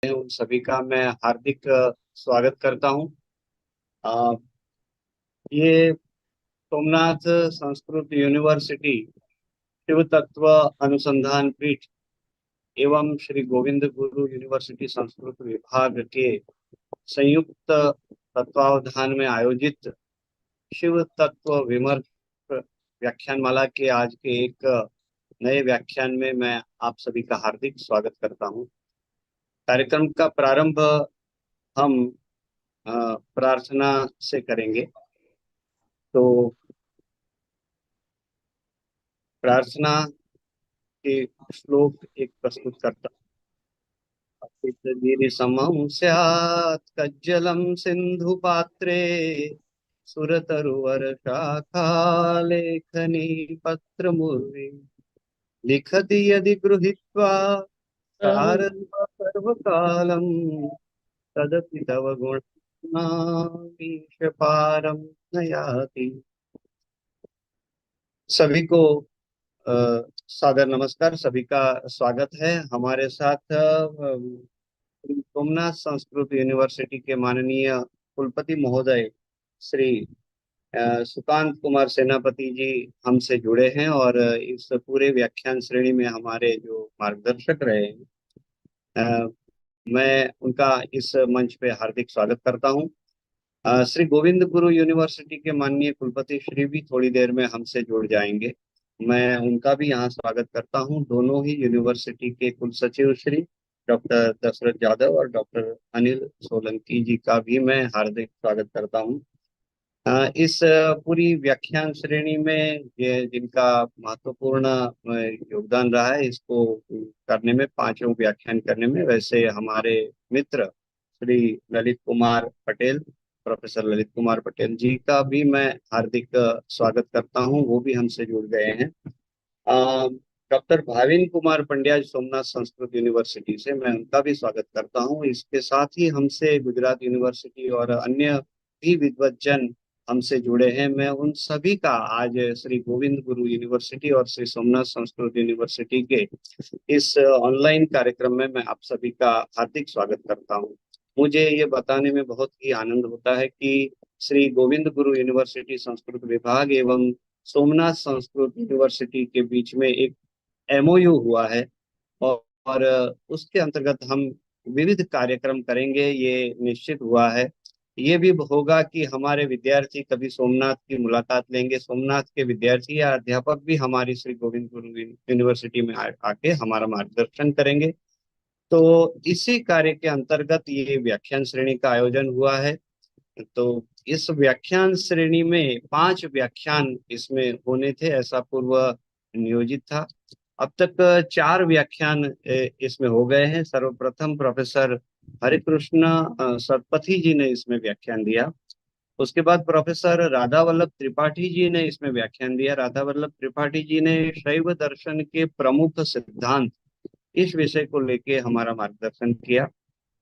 उन सभी का मैं हार्दिक स्वागत करता हूं। अ, ये सोमनाथ संस्कृत यूनिवर्सिटी शिव तत्व अनुसंधान पीठ एवं श्री गोविंद गुरु यूनिवर्सिटी संस्कृत विभाग के संयुक्त तत्वावधान में आयोजित शिव तत्व विमर्श व्याख्यानमाला के आज के एक नए व्याख्यान में मैं आप सभी का हार्दिक स्वागत करता हूं। कार्यक्रम का प्रारंभ हम प्रार्थना से करेंगे। तो प्रार्थना के श्लोक एक प्रस्तुत करता हूँ। समं स्यात् कज्जलं सिंधु पात्रे सुरतरुवर शाखा लेखनी पत्र मुर्वी लिखति यदि गृहीत्वा सारल्वा सर्वकालं तदपि तव गुणामीश पारं न याति। सभी को अ, सादर नमस्कार। सभी का स्वागत है। हमारे साथ सोमनाथ संस्कृत यूनिवर्सिटी के माननीय कुलपति महोदय श्री सुकांत कुमार सेनापति जी हमसे जुड़े हैं और इस पूरे व्याख्यान श्रेणी में हमारे जो मार्गदर्शक रहे हैं, अ, मैं उनका इस मंच पे हार्दिक स्वागत करता हूं। श्री गोविंद गुरु यूनिवर्सिटी के माननीय कुलपति श्री भी थोड़ी देर में हमसे जुड़ जाएंगे। मैं उनका भी यहाँ स्वागत करता हूँ। दोनों ही यूनिवर्सिटी के कुलसचिव श्री डॉक्टर दशरथ यादव और डॉक्टर अनिल सोलंकी जी का भी मैं हार्दिक स्वागत करता हूँ। इस पूरी व्याख्यान श्रेणी में ये जिनका महत्वपूर्ण योगदान रहा है, इसको करने में, पांचों व्याख्यान करने में, वैसे हमारे मित्र श्री ललित कुमार पटेल, प्रोफेसर ललित कुमार पटेल जी का भी मैं हार्दिक स्वागत करता हूं। वो भी हमसे जुड़ गए हैं। डॉक्टर भाविन कुमार पंड्या सोमनाथ संस्कृत यूनिवर्सिटी से, मैं उनका भी स्वागत करता हूं। इसके साथ ही हमसे गुजरात यूनिवर्सिटी और अन्य भी विद्वज्जन हमसे जुड़े हैं। मैं उन सभी का आज श्री गोविंद गुरु यूनिवर्सिटी और श्री सोमनाथ संस्कृत यूनिवर्सिटी के इस ऑनलाइन कार्यक्रम में मैं आप सभी का हार्दिक स्वागत करता हूं। मुझे ये बताने में बहुत ही आनंद होता है कि श्री गोविंद गुरु यूनिवर्सिटी संस्कृत विभाग एवं सोमनाथ संस्कृत यूनिवर्सिटी के बीच में एक एमओयू हुआ है और उसके अंतर्गत हम विविध कार्यक्रम करेंगे, ये निश्चित हुआ है। ये भी होगा कि हमारे विद्यार्थी कभी सोमनाथ की मुलाकात लेंगे, सोमनाथ के विद्यार्थी या अध्यापक भी हमारी श्री गोविंद गुरु यूनिवर्सिटी में आके हमारा मार्गदर्शन करेंगे। तो इसी कार्य के अंतर्गत ये व्याख्यान श्रेणी का आयोजन हुआ है। तो इस व्याख्यान श्रेणी में 5 व्याख्यान इसमें होने थे, ऐसा पूर्व नियोजित था। अब तक 4 व्याख्यान इसमें हो गए हैं। सर्वप्रथम प्रोफेसर हरिकृष्ण सतपथी जी ने इसमें व्याख्यान दिया। उसके बाद प्रोफेसर राधा वल्लभ त्रिपाठी जी ने इसमें व्याख्यान दिया। राधा वल्लभ त्रिपाठी जी ने शैव दर्शन के प्रमुख सिद्धांत, इस विषय को लेके हमारा मार्गदर्शन किया।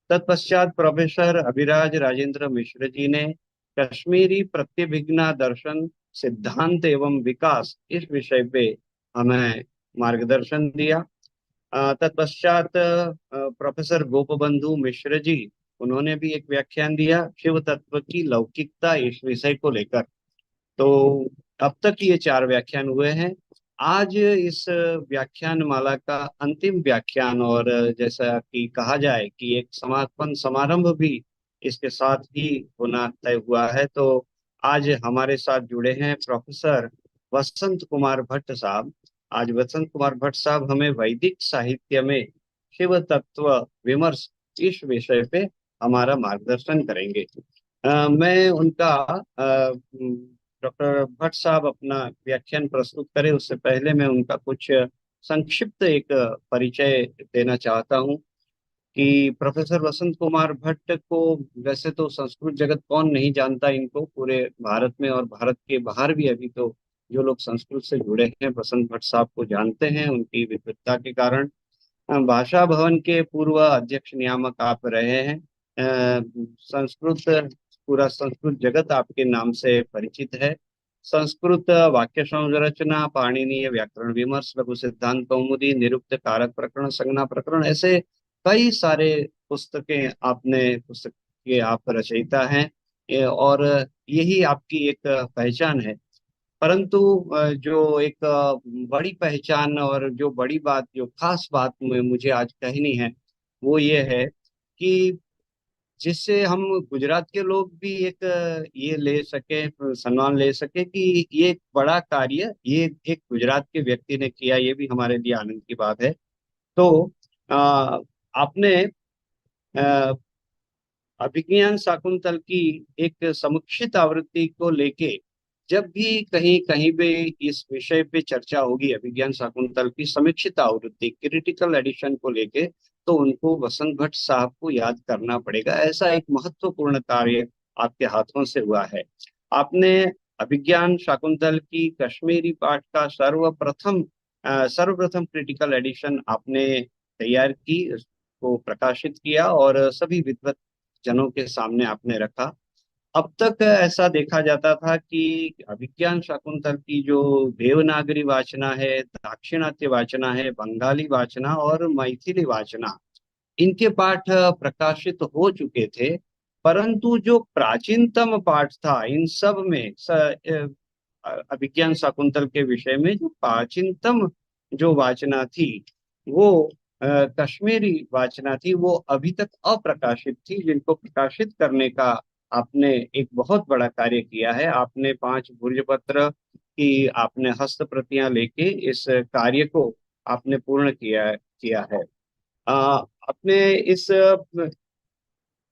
तत्पश्चात प्रोफेसर अभिराज राजेंद्र मिश्र जी ने कश्मीरी प्रत्यभिज्ञा दर्शन सिद्धांत एवं विकास, इस विषय पे हमें मार्गदर्शन दिया। तत्पश्चात प्रोफेसर गोपबंधु मिश्र जी, उन्होंने भी एक व्याख्यान दिया शिव तत्व की लौकिकता, इस विषय को लेकर। तो अब तक ये 4 व्याख्यान हुए हैं। आज इस व्याख्यान माला का अंतिम व्याख्यान, और जैसा कि कहा जाए कि एक समापन समारंभ भी इसके साथ ही होना तय हुआ है। तो आज हमारे साथ जुड़े हैं प्रोफेसर वसंत कुमार भट्ट साहब। आज वसंत कुमार भट्ट साहब हमें वैदिक साहित्य में शिव तत्व विमर्श, इस विषय पे हमारा मार्गदर्शन करेंगे। मैं उनका डॉक्टर भट्ट साहब अपना व्याख्यान प्रस्तुत करें उससे पहले मैं उनका कुछ संक्षिप्त एक परिचय देना चाहता हूं कि प्रोफेसर वसंत कुमार भट्ट को वैसे तो संस्कृत जगत कौन नहीं जानता, इनको पूरे भारत में और भारत के बाहर भी अभी तो जो लोग संस्कृत से जुड़े हैं वसंत भट्ट साहब को जानते हैं, उनकी विद्वत्ता के कारण। भाषा भवन के पूर्व अध्यक्ष नियामक आप रहे हैं। संस्कृत, पूरा संस्कृत जगत आपके नाम से परिचित है। संस्कृत वाक्य संरचना, पाणिनीय व्याकरण विमर्श, लघु सिद्धांत कौमुदी, निरुक्त कारक प्रकरण, संज्ञा प्रकरण, ऐसे कई सारे पुस्तक के आप रचयिता हैं, और यही आपकी एक पहचान है। परंतु जो एक बड़ी पहचान और जो बड़ी बात, जो खास बात मुझे आज कहनी है, वो ये है कि जिससे हम गुजरात के लोग भी एक ये ले सके, सम्मान ले सके कि ये एक बड़ा कार्य ये एक गुजरात के व्यक्ति ने किया, ये भी हमारे लिए आनंद की बात है। तो अ, आपने अ, अभिज्ञान शाकुंतल की एक समुच्छित आवृत्ति को लेके, जब भी कहीं कहीं पे इस विषय पे चर्चा होगी, अभिज्ञान शाकुंतल की समीक्षित आवृत्ति क्रिटिकल एडिशन को लेके, तो उनको वसंत भट्ट साहब को याद करना पड़ेगा। ऐसा एक महत्वपूर्ण कार्य आपके हाथों से हुआ है। आपने अभिज्ञान शाकुंतल की कश्मीरी पाठ का सर्वप्रथम क्रिटिकल एडिशन आपने तैयार की, उसको प्रकाशित किया और सभी विद्वत जनों के सामने आपने रखा। अब तक ऐसा देखा जाता था कि अभिज्ञान शाकुंतल की जो देवनागरी वाचना है, दाक्षिणात्य वाचना है, बंगाली वाचना और मैथिली वाचना, इनके पाठ प्रकाशित हो चुके थे। परंतु जो प्राचीनतम पाठ था इन सब में अभिज्ञान शाकुंतल के विषय में जो प्राचीनतम जो वाचना थी, वो कश्मीरी वाचना थी। वो अभी तक अप्रकाशित थी, जिनको प्रकाशित करने का आपने एक बहुत बड़ा कार्य किया है। आपने 5 भूर्जपत्र की आपने हस्त प्रतियां लेके इस कार्य को आपने पूर्ण किया है। अपने इस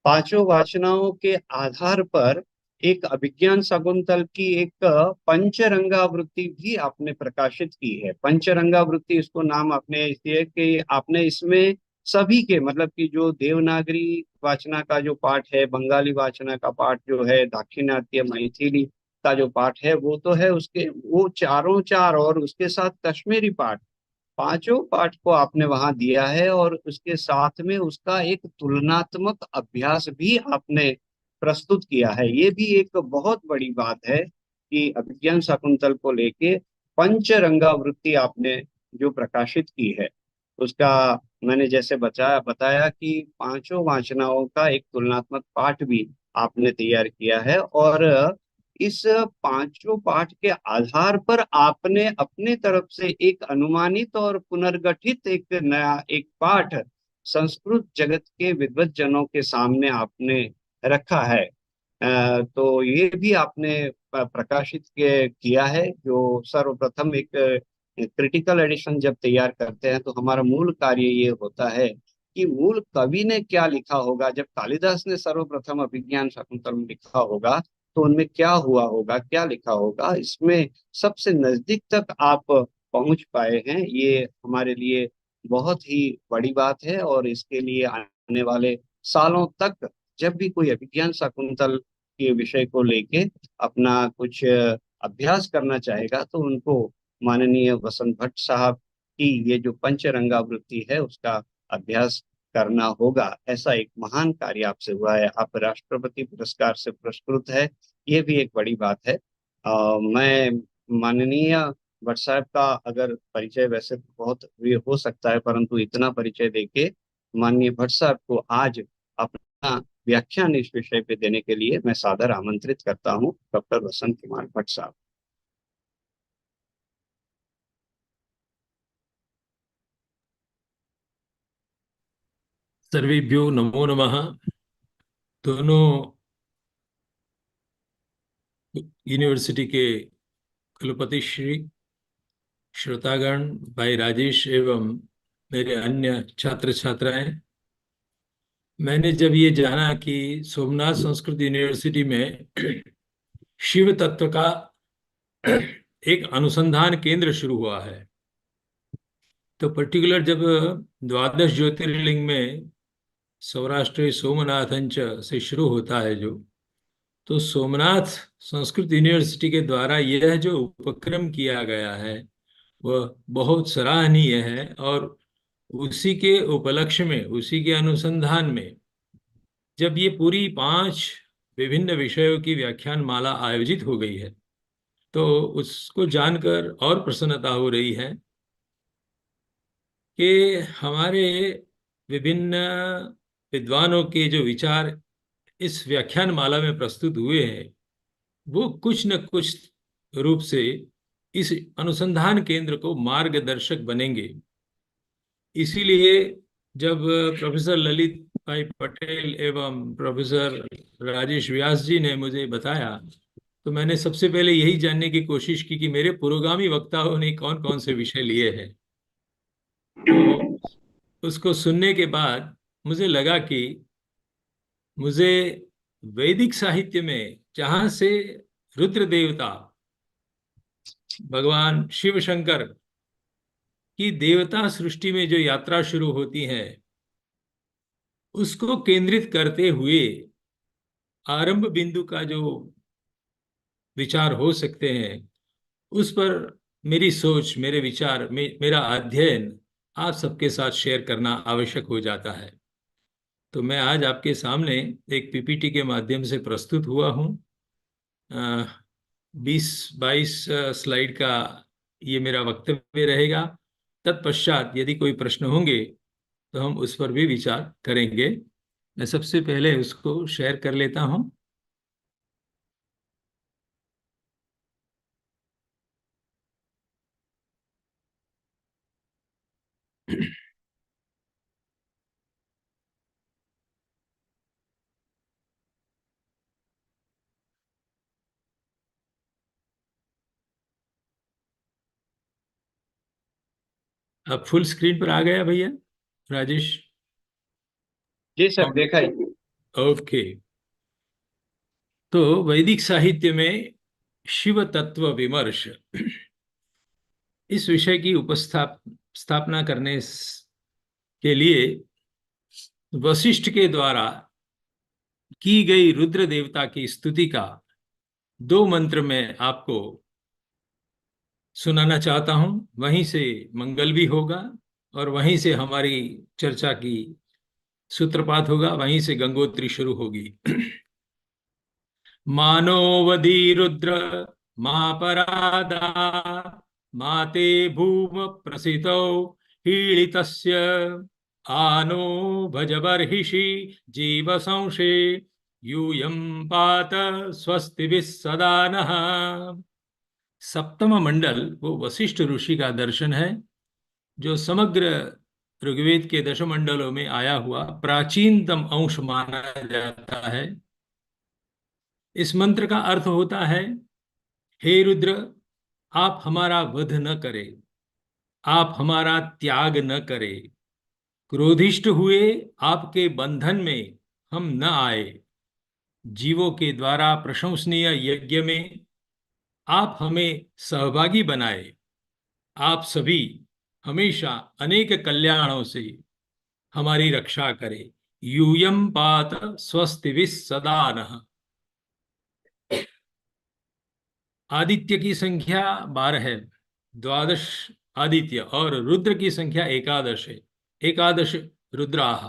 पांचों वाचनाओं के आधार पर एक अभिज्ञान शाकुंतल की एक पंचरंगावृत्ति भी आपने प्रकाशित की है। पंचरंगावृत्ति इसको नाम आपने इसलिए कि आपने इसमें सभी के, मतलब कि जो देवनागरी वाचना का जो पाठ है, बंगाली वाचना का पाठ जो है, दाक्षिणात्य मैथिली का जो पाठ है, वो तो है, उसके वो चारों चार, और उसके साथ कश्मीरी पाठ, पांचों पाठ को आपने वहां दिया है। और उसके साथ में उसका एक तुलनात्मक अभ्यास भी आपने प्रस्तुत किया है। ये भी एक बहुत बड़ी बात है कि अभिज्ञान शाकुंतल को लेके पंचरंगावृत्ति आपने जो प्रकाशित की है, उसका मैंने जैसे बताया कि पांचों वाचनाओं का एक तुलनात्मक पाठ भी आपने तैयार किया है। और इस पांचों पाठ के आधार पर आपने अपने तरफ से एक अनुमानित और पुनर्गठित एक नया एक पाठ संस्कृत जगत के विद्वत जनों के सामने आपने रखा है। तो ये भी आपने प्रकाशित किया है। जो सर्वप्रथम एक क्रिटिकल एडिशन जब तैयार करते हैं, तो हमारा मूल कार्य ये होता है कि मूल कवि ने क्या लिखा होगा। जब कालिदास ने सर्वप्रथम अभिज्ञान शाकुंतल में लिखा होगा, तो उनमें क्या हुआ होगा, क्या लिखा होगा, इसमें सबसे नजदीक तक आप पहुंच पाए हैं। ये हमारे लिए बहुत ही बड़ी बात है। और इसके लिए आने वाले सालों तक जब भी कोई अभिज्ञान शाकुंतल के विषय को लेके अपना कुछ अभ्यास करना चाहेगा, तो उनको माननीय वसंत भट्ट साहब की ये जो पंचरंगावृत्ति है, उसका अभ्यास करना होगा। ऐसा एक महान कार्य आपसे हुआ है। आप राष्ट्रपति पुरस्कार से पुरस्कृत है, ये भी एक बड़ी बात है। मैं माननीय भट्ट साहब का अगर परिचय, वैसे तो बहुत भी हो सकता है, परंतु इतना परिचय देके माननीय भट्ट साहब को आज अपना व्याख्यान इस विषय पे देने के लिए मैं सादर आमंत्रित करता हूँ, डॉक्टर वसंत कुमार भट्ट साहब। सर्वेभ्यो नमो नमः। दोनों यूनिवर्सिटी के कुलपति श्री, श्रोतागण, भाई राजेश एवं मेरे अन्य छात्र छात्राएं, मैंने जब ये जाना कि सोमनाथ संस्कृत यूनिवर्सिटी में शिव तत्व का एक अनुसंधान केंद्र शुरू हुआ है, तो पर्टिकुलर जब द्वादश ज्योतिर्लिंग में सौराष्ट्र सोमनाथंच से शुरू होता है जो, तो सोमनाथ संस्कृत यूनिवर्सिटी के द्वारा यह जो उपक्रम किया गया है वह बहुत सराहनीय है। और उसी के उपलक्ष्य में, उसी के अनुसंधान में जब ये पूरी 5 विभिन्न विषयों की व्याख्यान माला आयोजित हो गई है, तो उसको जानकर और प्रसन्नता हो रही है कि हमारे विभिन्न विद्वानों के जो विचार इस व्याख्यान माला में प्रस्तुत हुए हैं वो कुछ न कुछ रूप से इस अनुसंधान केंद्र को मार्गदर्शक बनेंगे। इसीलिए जब प्रोफेसर ललित भाई पटेल एवं प्रोफेसर राजेश व्यास जी ने मुझे बताया तो मैंने सबसे पहले यही जानने की कोशिश की कि मेरे पुरोगामी वक्ताओं ने कौन कौन से विषय लिए हैं। तो उसको सुनने के बाद मुझे लगा कि मुझे वैदिक साहित्य में जहां से रुद्र देवता भगवान शिव शंकर की देवता सृष्टि में जो यात्रा शुरू होती है उसको केंद्रित करते हुए आरंभ बिंदु का जो विचार हो सकते हैं उस पर मेरी सोच, मेरे विचार, मेरा अध्ययन आप सबके साथ शेयर करना आवश्यक हो जाता है। तो मैं आज आपके सामने एक पीपीटी के माध्यम से प्रस्तुत हुआ हूँ। 20-22 स्लाइड का ये मेरा वक्तव्य रहेगा। तत्पश्चात यदि कोई प्रश्न होंगे तो हम उस पर भी विचार करेंगे। मैं सबसे पहले उसको शेयर कर लेता हूँ। अब फुल स्क्रीन पर आ गया भैया राजेश? जी सर, देखा ही। ओके। तो वैदिक साहित्य में शिव तत्व विमर्श इस विषय की स्थापना करने के लिए वशिष्ठ के द्वारा की गई रुद्र देवता की स्तुति का 2 मंत्र में आपको सुनाना चाहता हूं। वहीं से मंगल भी होगा और वहीं से हमारी चर्चा की सूत्रपात होगा, वहीं से गंगोत्री शुरू होगी। मानोवधि रुद्र मापरादा माते भूम प्रसितौ हीळितस्य आनो भजबर्हिषि जीव संशे यूयं पात स्वस्तिभिः सदा नः। सप्तम मंडल वो वशिष्ठ ऋषि का दर्शन है जो समग्र ऋग्वेद के दशमंडलों में आया हुआ प्राचीनतम अंश माना जाता है। इस मंत्र का अर्थ होता है, हे रुद्र, आप हमारा वध न करें, आप हमारा त्याग न करें, क्रोधिष्ठ हुए आपके बंधन में हम न आए, जीवों के द्वारा प्रशंसनीय यज्ञ में आप हमें सहभागी बनाए, आप सभी हमेशा अनेक कल्याणों से हमारी रक्षा करें। यूयम पात स्वस्तिभिः सदा नः। आदित्य की संख्या 12 है, 12 आदित्य, और रुद्र की संख्या 11 है, 11 रुद्राः।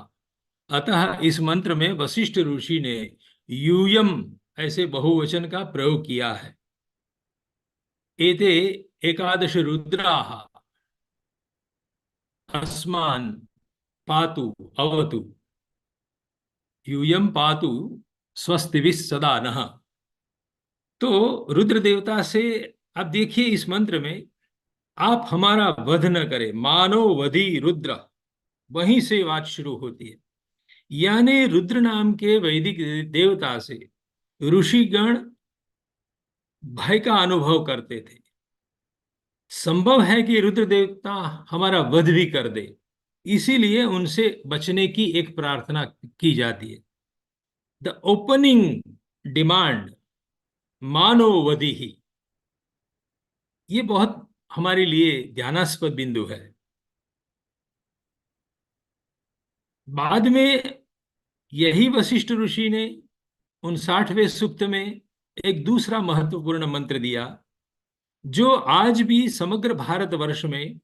अतः इस मंत्र में वशिष्ठ ऋषि ने यूयम ऐसे बहुवचन का प्रयोग किया है। एते 11 रुद्राः अस्मान् पातु अवतु यूयम पातु स्वस्तिभिः सदा नः। तो रुद्र देवता से आप देखिए इस मंत्र में, आप हमारा वध न करें, मानो वधि रुद्र, वहीं से बात शुरू होती है। यानी रुद्र नाम के वैदिक देवता से ऋषिगण भय का अनुभव करते थे। संभव है कि रुद्र देवता हमारा वध भी कर दे, इसीलिए उनसे बचने की एक प्रार्थना की जाती है। द ओपनिंग डिमांड मानो वधि ही, ये बहुत हमारे लिए ध्यानास्पद बिंदु है। बाद में यही वशिष्ठ ऋषि ने 59वें सूक्त में एक दूसरा महत्वपूर्ण मंत्र दिया जो आज भी समग्र भारतवर्ष में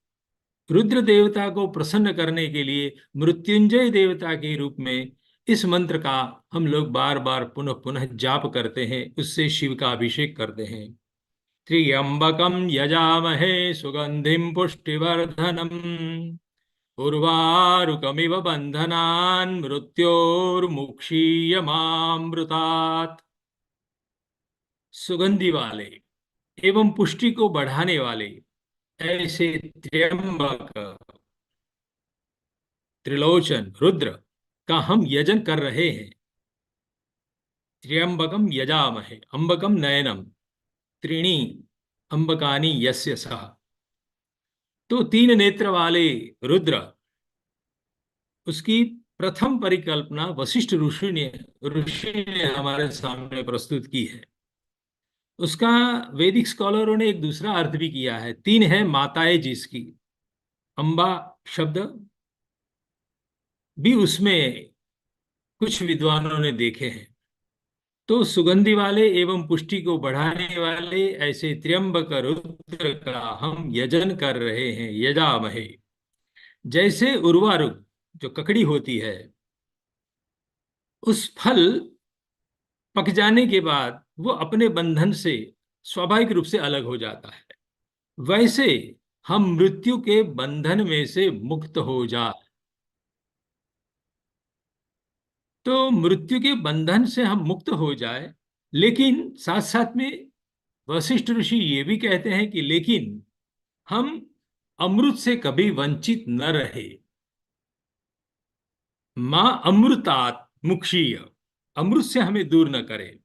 रुद्र देवता को प्रसन्न करने के लिए मृत्युंजय देवता के रूप में इस मंत्र का हम लोग बार बार पुनः पुनः जाप करते हैं, उससे शिव का अभिषेक करते हैं। त्र्यंबकम यजामहे सुगंधिम पुष्टिवर्धनम उर्वारुकमिव बंधनान् मृत्योर्मुक्षीयमामृतात्। सुगंधि वाले एवं पुष्टि को बढ़ाने वाले ऐसे त्र्यंबक, त्रिलोचन, रुद्र का हम यजन कर रहे हैं। त्र्यंबकम यजामहे अंबकम नयनम त्रीणी अंबकानी यस्य सः। तो तीन नेत्र वाले रुद्र, उसकी प्रथम परिकल्पना वशिष्ठ ऋषि ने हमारे सामने प्रस्तुत की है। उसका वैदिक स्कॉलरों ने एक दूसरा अर्थ भी किया है। तीन है माताएं जिसकी, अंबा शब्द भी उसमें कुछ विद्वानों ने देखे हैं। तो सुगंधि वाले एवं पुष्टि को बढ़ाने वाले ऐसे त्र्यंबक रुद्र का हम यजन कर रहे हैं, यजामहे। जैसे उर्वारुक जो ककड़ी होती है, उस फल पक जाने के बाद वो अपने बंधन से स्वाभाविक रूप से अलग हो जाता है, वैसे हम मृत्यु के बंधन में से मुक्त हो जा। तो मृत्यु के बंधन से हम मुक्त हो जाए, लेकिन साथ साथ में वशिष्ठ ऋषि ये भी कहते हैं कि लेकिन हम अमृत से कभी वंचित न रहे। मां अमृतात मुक्षीय, अमृत से हमें दूर न करे।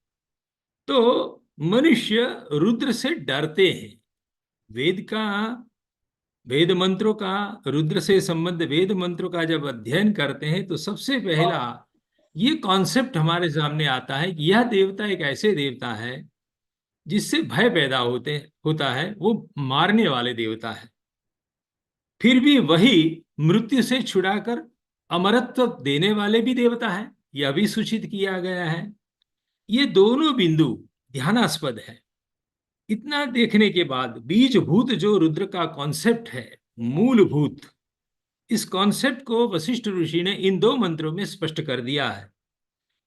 तो मनुष्य रुद्र से डरते हैं। वेद का, वेद मंत्रों का, रुद्र से संबंध वेद मंत्रों का जब अध्ययन करते हैं तो सबसे पहला ये कॉन्सेप्ट हमारे सामने आता है कि यह देवता एक ऐसे देवता है जिससे भय पैदा होता है। वो मारने वाले देवता है, फिर भी वही मृत्यु से छुड़ाकर अमरत्व देने वाले भी देवता है, यह भी सूचित किया गया है। ये दोनों बिंदु ध्यानास्पद है। इतना देखने के बाद बीजभूत जो रुद्र का कॉन्सेप्ट है, मूलभूत, इस कॉन्सेप्ट को वशिष्ठ ऋषि ने इन दो मंत्रों में स्पष्ट कर दिया है।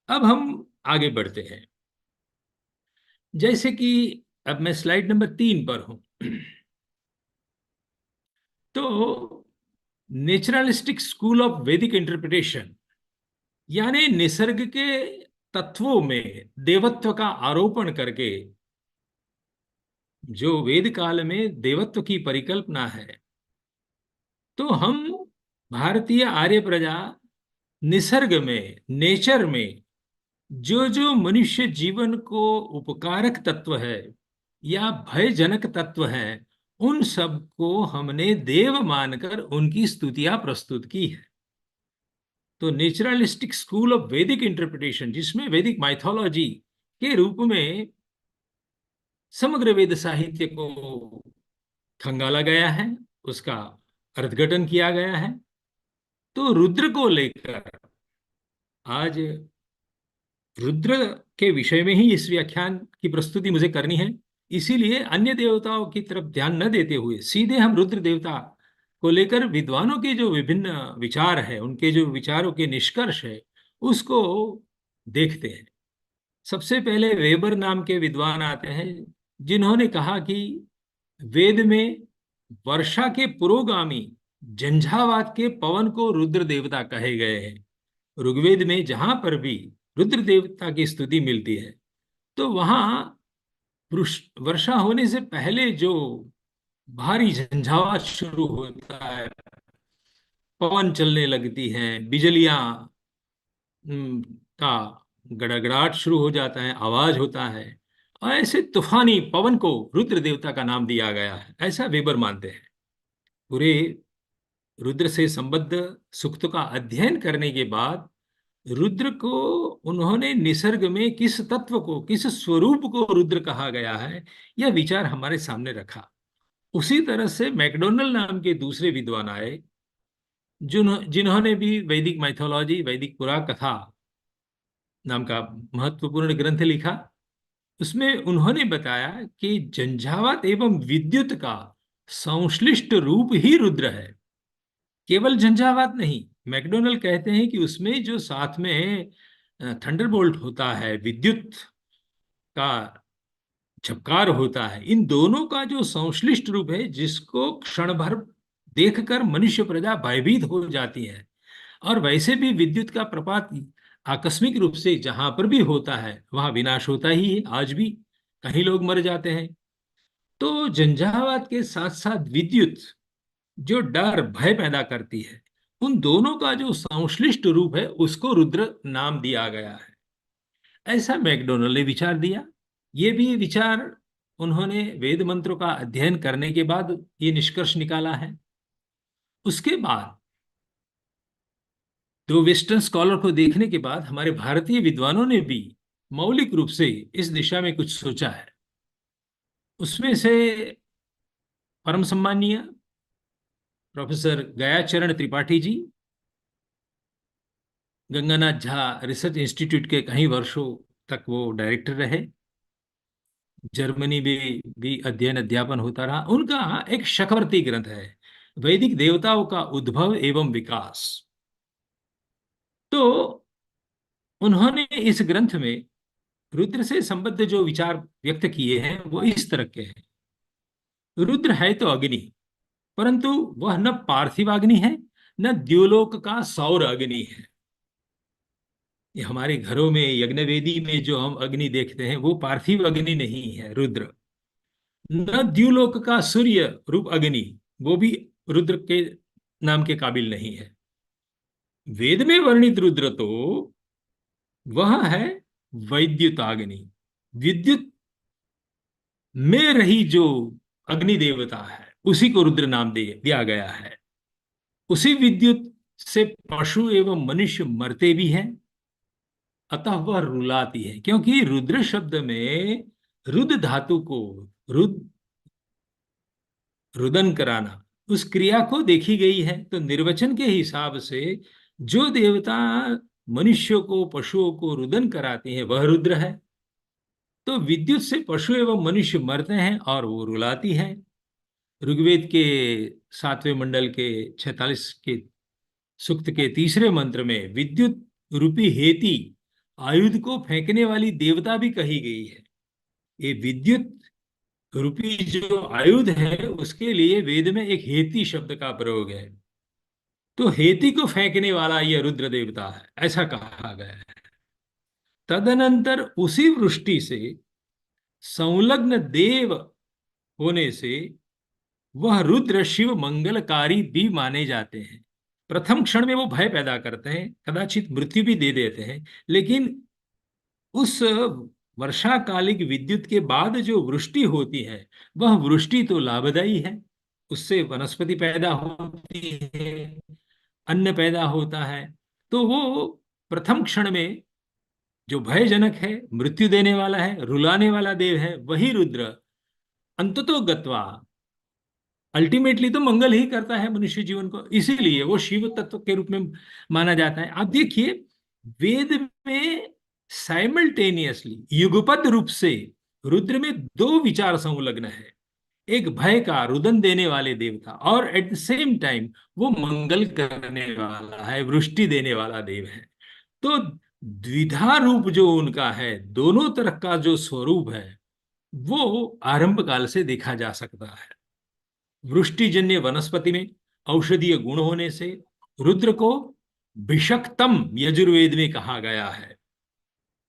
अब हम आगे बढ़ते हैं। जैसे कि अब मैं स्लाइड नंबर 3 पर हूं। तो नेचुरलिस्टिक स्कूल ऑफ वैदिक इंटरप्रिटेशन, यानी निसर्ग के तत्वों में देवत्व का आरोपण करके जो वेद काल में देवत्व की परिकल्पना है, तो हम भारतीय आर्य प्रजा निसर्ग में, नेचर में जो जो मनुष्य जीवन को उपकारक तत्व है या भयजनक तत्व है, उन सब को हमने देव मानकर उनकी स्तुतियां प्रस्तुत की है। तो नेचुरलिस्टिक स्कूल ऑफ वैदिक इंटरप्रिटेशन, जिसमें वैदिक माइथोलॉजी के रूप में समग्र वेद साहित्य को खंगाला गया है, उसका अर्थघटन किया गया है। तो रुद्र को लेकर आज, रुद्र के विषय में ही इस व्याख्यान की प्रस्तुति मुझे करनी है, इसीलिए अन्य देवताओं की तरफ ध्यान न देते हुए सीधे हम रुद्र देवता को लेकर विद्वानों के जो विभिन्न विचार है, उनके जो विचारों के निष्कर्ष है, उसको देखते हैं। सबसे पहले वेबर नाम के विद्वान आते हैं, जिन्होंने कहा कि वेद में वर्षा के पुरोगामी झंझावात के पवन को रुद्र देवता कहे गए हैं। ऋग्वेद में जहां पर भी रुद्र देवता की स्तुति मिलती है, तो वहां वर्षा होने से पहले जो भारी झंझावात शुरू होता है, पवन चलने लगती हैं, बिजलियां का गड़गड़ाहट शुरू हो जाता है, आवाज होता है, और ऐसे तूफानी पवन को रुद्र देवता का नाम दिया गया है, ऐसा वेबर मानते हैं। पूरे रुद्र से संबद्ध सूक्त का अध्ययन करने के बाद रुद्र को उन्होंने निसर्ग में किस तत्व को, किस स्वरूप को रुद्र कहा गया है, यह विचार हमारे सामने रखा। उसी तरह से मैकडोनल नाम के दूसरे विद्वान आए, जिन्होंने भी वैदिक माइथोलॉजी, वैदिक पुराकथा नाम का महत्वपूर्ण ग्रंथ लिखा। उसमें उन्होंने बताया कि झंझावात एवं विद्युत का संश्लिष्ट रूप ही रुद्र है, केवल झंझावात नहीं। मैकडोनल कहते हैं कि उसमें जो साथ में थंडरबोल्ट होता है, विद्युत का झपकार होता है, इन दोनों का जो संश्लिष्ट रूप है, जिसको क्षण भर देखकर मनुष्य प्रजा भयभीत हो जाती है। और वैसे भी विद्युत का प्रपात आकस्मिक रूप से जहां पर भी होता है वहां विनाश होता ही है। आज भी कहीं लोग मर जाते हैं। तो झंझावात के साथ साथ विद्युत जो डर भय पैदा करती है, उन दोनों का जो संश्लिष्ट रूप है उसको रुद्र नाम दिया गया है। ऐसा मैकडोनल्ड ने विचार दिया। ये भी विचार उन्होंने वेद मंत्रों का अध्ययन करने के बाद ये निष्कर्ष निकाला है। उसके बाद दो वेस्टर्न स्कॉलर को देखने के बाद हमारे भारतीय विद्वानों ने भी मौलिक रूप से इस दिशा में कुछ सोचा है। उसमें से परम सम्मानीय professor गयाचरण Tripathi ji, Ganganath Jha research institute के कई वर्षों तक वो डायरेक्टर रहे। जर्मनी में भी अध्ययन अध्यापन होता रहा उनका। एक शकवर्ती ग्रंथ है, वैदिक देवताओं का उद्भव एवं विकास। तो उन्होंने इस ग्रंथ में रुद्र से संबद्ध जो विचार व्यक्त किए हैं वो इस तरह के हैं। रुद्र है तो अग्नि, परंतु वह न पार्थिव अग्नि है न द्युलोक का सौर अग्नि है। ये हमारे घरों में यज्ञ वेदी में जो हम अग्नि देखते हैं वो पार्थिव अग्नि नहीं है रुद्र। न द्युलोक का सूर्य रूप अग्नि, वो भी रुद्र के नाम के काबिल नहीं है। वेद में वर्णित रुद्र तो वह है वैद्युताग्नि। विद्युत में रही जो अग्नि देवता है उसी को रुद्र नाम दे दिया गया है। उसी विद्युत से पशु एवं मनुष्य मरते भी हैं, अतः वह रुलाती है। क्योंकि रुद्र शब्द में रुद्र धातु को रुद रुदन कराना उस क्रिया को देखी गई है। तो निर्वचन के हिसाब से जो देवता मनुष्यों को पशुओं को रुदन कराते हैं वह रुद्र है। तो विद्युत से पशु एवं मनुष्य मरते हैं और वो रुलाती है। ऋग्वेद के 7वें मंडल के 46 के सूक्त के तीसरे मंत्र में विद्युत रूपी हेती आयुध को फेंकने वाली देवता भी कही गई है। ये विद्युत रूपी जो आयुध है उसके लिए वेद में एक हेती शब्द का प्रयोग है। तो हेती को फेंकने वाला यह रुद्र देवता है, ऐसा कहा गया है। तदनंतर उसी वृष्टि से संलग्न देव होने से वह रुद्र शिव मंगलकारी भी माने जाते हैं। प्रथम क्षण में वो भय पैदा करते हैं, कदाचित मृत्यु भी दे देते हैं, लेकिन उस वर्षाकालिक विद्युत के बाद जो वृष्टि होती है वह वृष्टि तो लाभदायी है। उससे वनस्पति पैदा होती है, अन्न पैदा होता है। तो वो प्रथम क्षण में जो भयजनक है, मृत्यु देने वाला है, रुलाने वाला देव है, वही रुद्र अंततो गत्वा अल्टीमेटली तो मंगल ही करता है मनुष्य जीवन को। इसीलिए वो शिव तत्व के रूप में माना जाता है। आप देखिए, वेद में साइमल्टेनियसली युगपद रूप से रुद्र में दो विचार संलग्न है। एक भय का रुदन देने वाले देवता, और एट द सेम टाइम वो मंगल करने वाला है, वृष्टि देने वाला देव है। तो द्विधा रूप जो उनका है, दोनों तरह का जो स्वरूप है वो आरंभ काल से देखा जा सकता है। वृष्टिजन्य वनस्पति में औषधीय गुण होने से रुद्र को भिषक्तम यजुर्वेद में कहा गया है।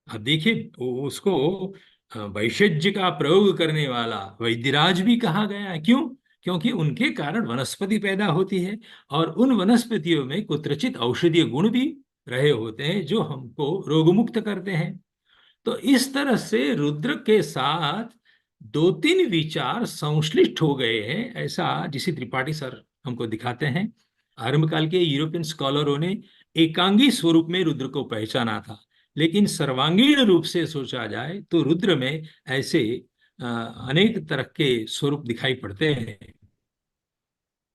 अब देखिए, उसको वैषज्य का प्रयोग करने वाला वैद्यराज भी कहा गया है। क्यों? क्योंकि उनके कारण वनस्पति पैदा होती है और उन वनस्पतियों में कुत्रचित औषधीय गुण भी रहे होते हैं जो हमको रोगमुक्त करते हैं। तो इस तरह से रुद्र के साथ दो तीन विचार संश्लिष्ट हो गए हैं, ऐसा जिसे त्रिपाठी सर हमको दिखाते हैं। आरंभ काल के यूरोपियन स्कॉलरों ने एकांगी स्वरूप में रुद्र को पहचाना था, लेकिन सर्वांगीण रूप से सोचा जाए तो रुद्र में ऐसे अनेक तरह के स्वरूप दिखाई पड़ते हैं।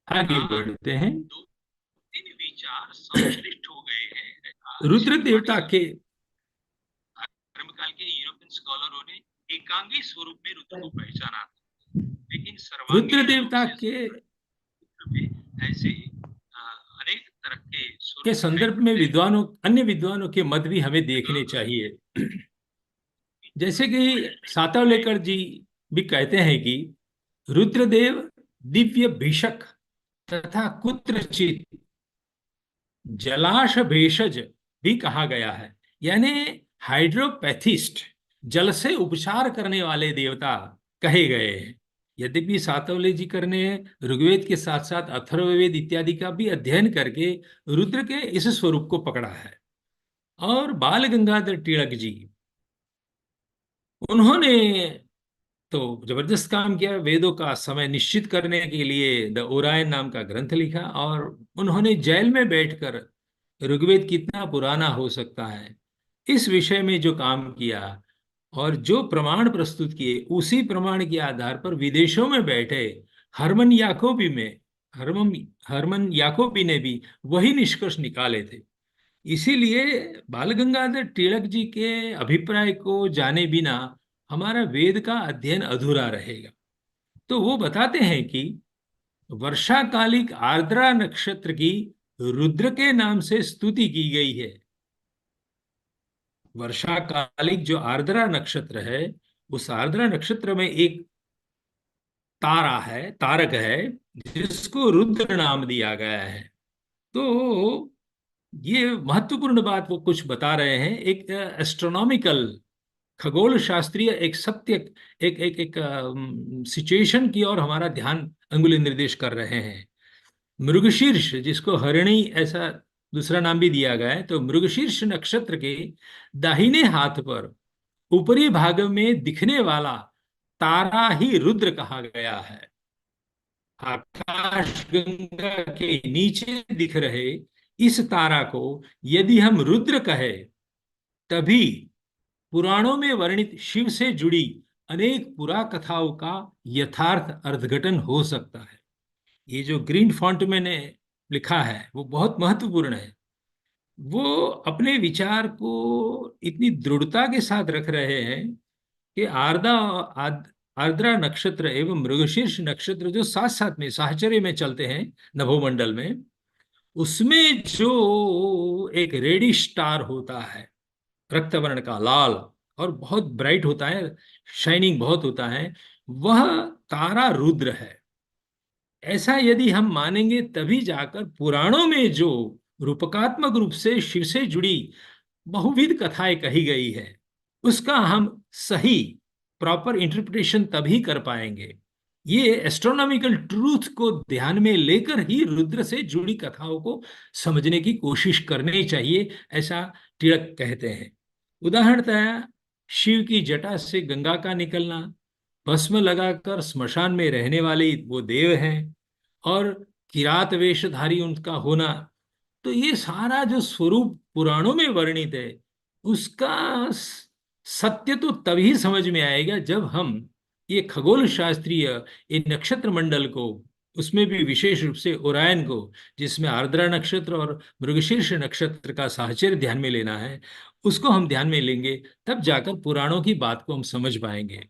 आगे बढ़ते हैं। दो तीन विचार संश्लिष्ट हो गए हैं रुद्र देवता के। आरंभ काल के यूरोपियन स्कॉलरों ने एकांगी स्वरूप में रुद्र को पहचाना, लेकिन रुद्र देवता के ऐसे अनेक तरह के संदर्भ में विद्वानों, अन्य विद्वानों के मत भी हमें देखने चाहिए। जैसे कि सातवलेकर जी भी कहते हैं कि रुद्रदेव दिव्य भीषक तथा कुत्रचित जलाश भेषज भी कहा गया है। यानी हाइड्रोपैथिस्ट, जल से उपचार करने वाले देवता कहे गए हैं। यद्यपि सातवले जी करने ऋग्वेद के साथ साथ अथर्ववेद इत्यादि का भी अध्ययन करके रुद्र के इस स्वरूप को पकड़ा है। और बाल गंगाधर तिलक जी, उन्होंने तो जबरदस्त काम किया। वेदों का समय निश्चित करने के लिए द ओरायन नाम का ग्रंथ लिखा, और उन्होंने जेल में बैठकर ऋग्वेद कितना पुराना हो सकता है इस विषय में जो काम किया और जो प्रमाण प्रस्तुत किए, उसी प्रमाण के आधार पर विदेशों में बैठे हरमन याकोबी में हरमन हरमन याकोबी ने भी वही निष्कर्ष निकाले थे। इसीलिए बाल गंगाधर तिलक जी के अभिप्राय को जाने बिना हमारा वेद का अध्ययन अधूरा रहेगा। तो वो बताते हैं कि वर्षाकालिक आर्द्रा नक्षत्र की रुद्र के नाम से स्तुति की गई है। वर्षाकालिक जो आर्द्रा नक्षत्र है, उस आर्द्रा नक्षत्र में एक तारा है, तारक है, जिसको रुद्र नाम दिया गया है। तो ये महत्वपूर्ण बात वो कुछ बता रहे हैं, एक एस्ट्रोनॉमिकल, खगोल शास्त्रीय एक सत्य, एक एक एक सिचुएशन की ओर हमारा ध्यान अंगुली निर्देश कर रहे हैं। मृगशीर्ष, जिसको हरिणी ऐसा दूसरा नाम भी दिया गया है, तो मृगशीर्ष नक्षत्र के दाहिने हाथ पर ऊपरी भाग में दिखने वाला तारा ही रुद्र कहा गया है। आकाश गंगा के नीचे दिख रहे इस तारा को यदि हम रुद्र कहे, तभी पुराणों में वर्णित शिव से जुड़ी अनेक पुरा कथाओं का यथार्थ अर्धघटन हो सकता है। ये जो ग्रीन फॉन्ट मैंने लिखा है वो बहुत महत्वपूर्ण है। वो अपने विचार को इतनी दृढ़ता के साथ रख रहे हैं कि आर्द्रा नक्षत्र एवं मृगशीर्ष नक्षत्र जो साथ साथ में साहचर्य में चलते हैं नभोमंडल में, उसमें जो एक रेडिश स्टार होता है, रक्त वर्ण का लाल, और बहुत ब्राइट होता है, शाइनिंग बहुत होता है, वह तारा रुद्र है। ऐसा यदि हम मानेंगे तभी जाकर पुराणों में जो रूपकात्मक रूप से शिव से जुड़ी बहुविध कथाएं कही गई है, उसका हम सही प्रॉपर इंटरप्रिटेशन तभी कर पाएंगे। ये एस्ट्रोनॉमिकल ट्रूथ को ध्यान में लेकर ही रुद्र से जुड़ी कथाओं को समझने की कोशिश करनी चाहिए, ऐसा तिलक कहते हैं। उदाहरणतः शिव की जटा से गंगा का निकलना, भस्म लगाकर स्मशान में रहने वाले वो देव हैं, और किरात वेशधारी उनका होना, तो ये सारा जो स्वरूप पुराणों में वर्णित है, उसका सत्य तो तभी समझ में आएगा जब हम ये खगोल शास्त्रीय, ये नक्षत्र मंडल को, उसमें भी विशेष रूप से ओरायन को, जिसमें आर्द्रा नक्षत्र और मृगशीर्ष नक्षत्र का साहचर्य ध्यान में लेना है, उसको हम ध्यान में लेंगे, तब जाकर पुराणों की बात को हम समझ पाएंगे।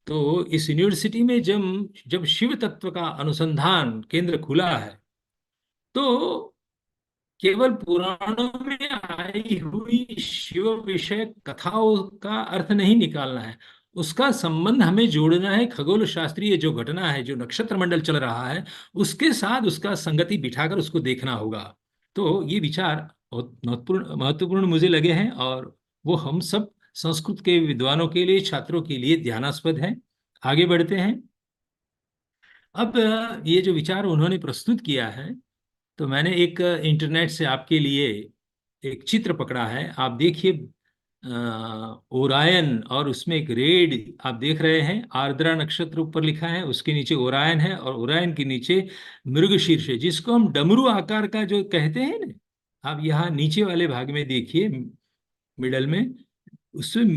तो इस यूनिवर्सिटी में जब जब शिव तत्व का अनुसंधान केंद्र खुला है, तो केवल पुराणों में आई हुई शिव विषय कथाओं का अर्थ नहीं निकालना है, उसका संबंध हमें जोड़ना है खगोल शास्त्रीय जो घटना है, जो नक्षत्र मंडल चल रहा है, उसके साथ उसका संगति बिठाकर उसको देखना होगा। तो ये विचार बहुत महत्वपूर्ण महत्वपूर्ण मुझे लगे हैं, और वो हम सब संस्कृत के विद्वानों के लिए, छात्रों के लिए ध्यानास्पद है। आगे बढ़ते हैं। अब ये जो विचार उन्होंने प्रस्तुत किया है, तो मैंने एक इंटरनेट से आपके लिए एक चित्र पकड़ा है। आप देखिए, ओरायन, और उसमें एक रेड आप देख रहे हैं, आर्द्रा नक्षत्र ऊपर लिखा है, उसके नीचे ओरायन है, और ओरायन के नीचे मृगशीर्ष है, जिसको हम डमरू आकार का जो कहते हैं ना। आप यहाँ नीचे वाले भाग में देखिए, मिडल में, उसमें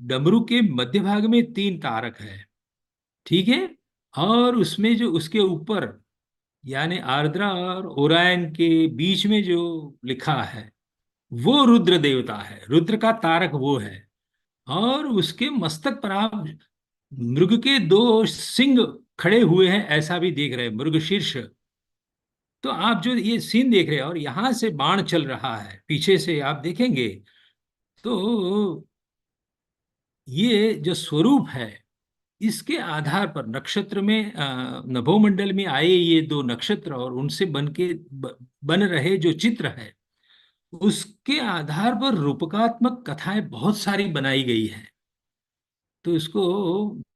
डमरू के मध्य भाग में तीन तारक है, ठीक है। और उसमें जो उसके ऊपर, यानी आर्द्रा और ओरायन के बीच में जो लिखा है, वो रुद्र देवता है, रुद्र का तारक वो है। और उसके मस्तक पर आप मृग के दो सिंग खड़े हुए हैं, ऐसा भी देख रहे हैं, मृग शीर्ष। तो आप जो ये सीन देख रहे हैं, और यहां से बाण चल रहा है पीछे से, आप देखेंगे तो ये जो स्वरूप है, इसके आधार पर नक्षत्र में नभोमंडल में आए ये दो नक्षत्र और उनसे बन रहे जो चित्र है, उसके आधार पर रूपकात्मक कथाएं बहुत सारी बनाई गई है। तो इसको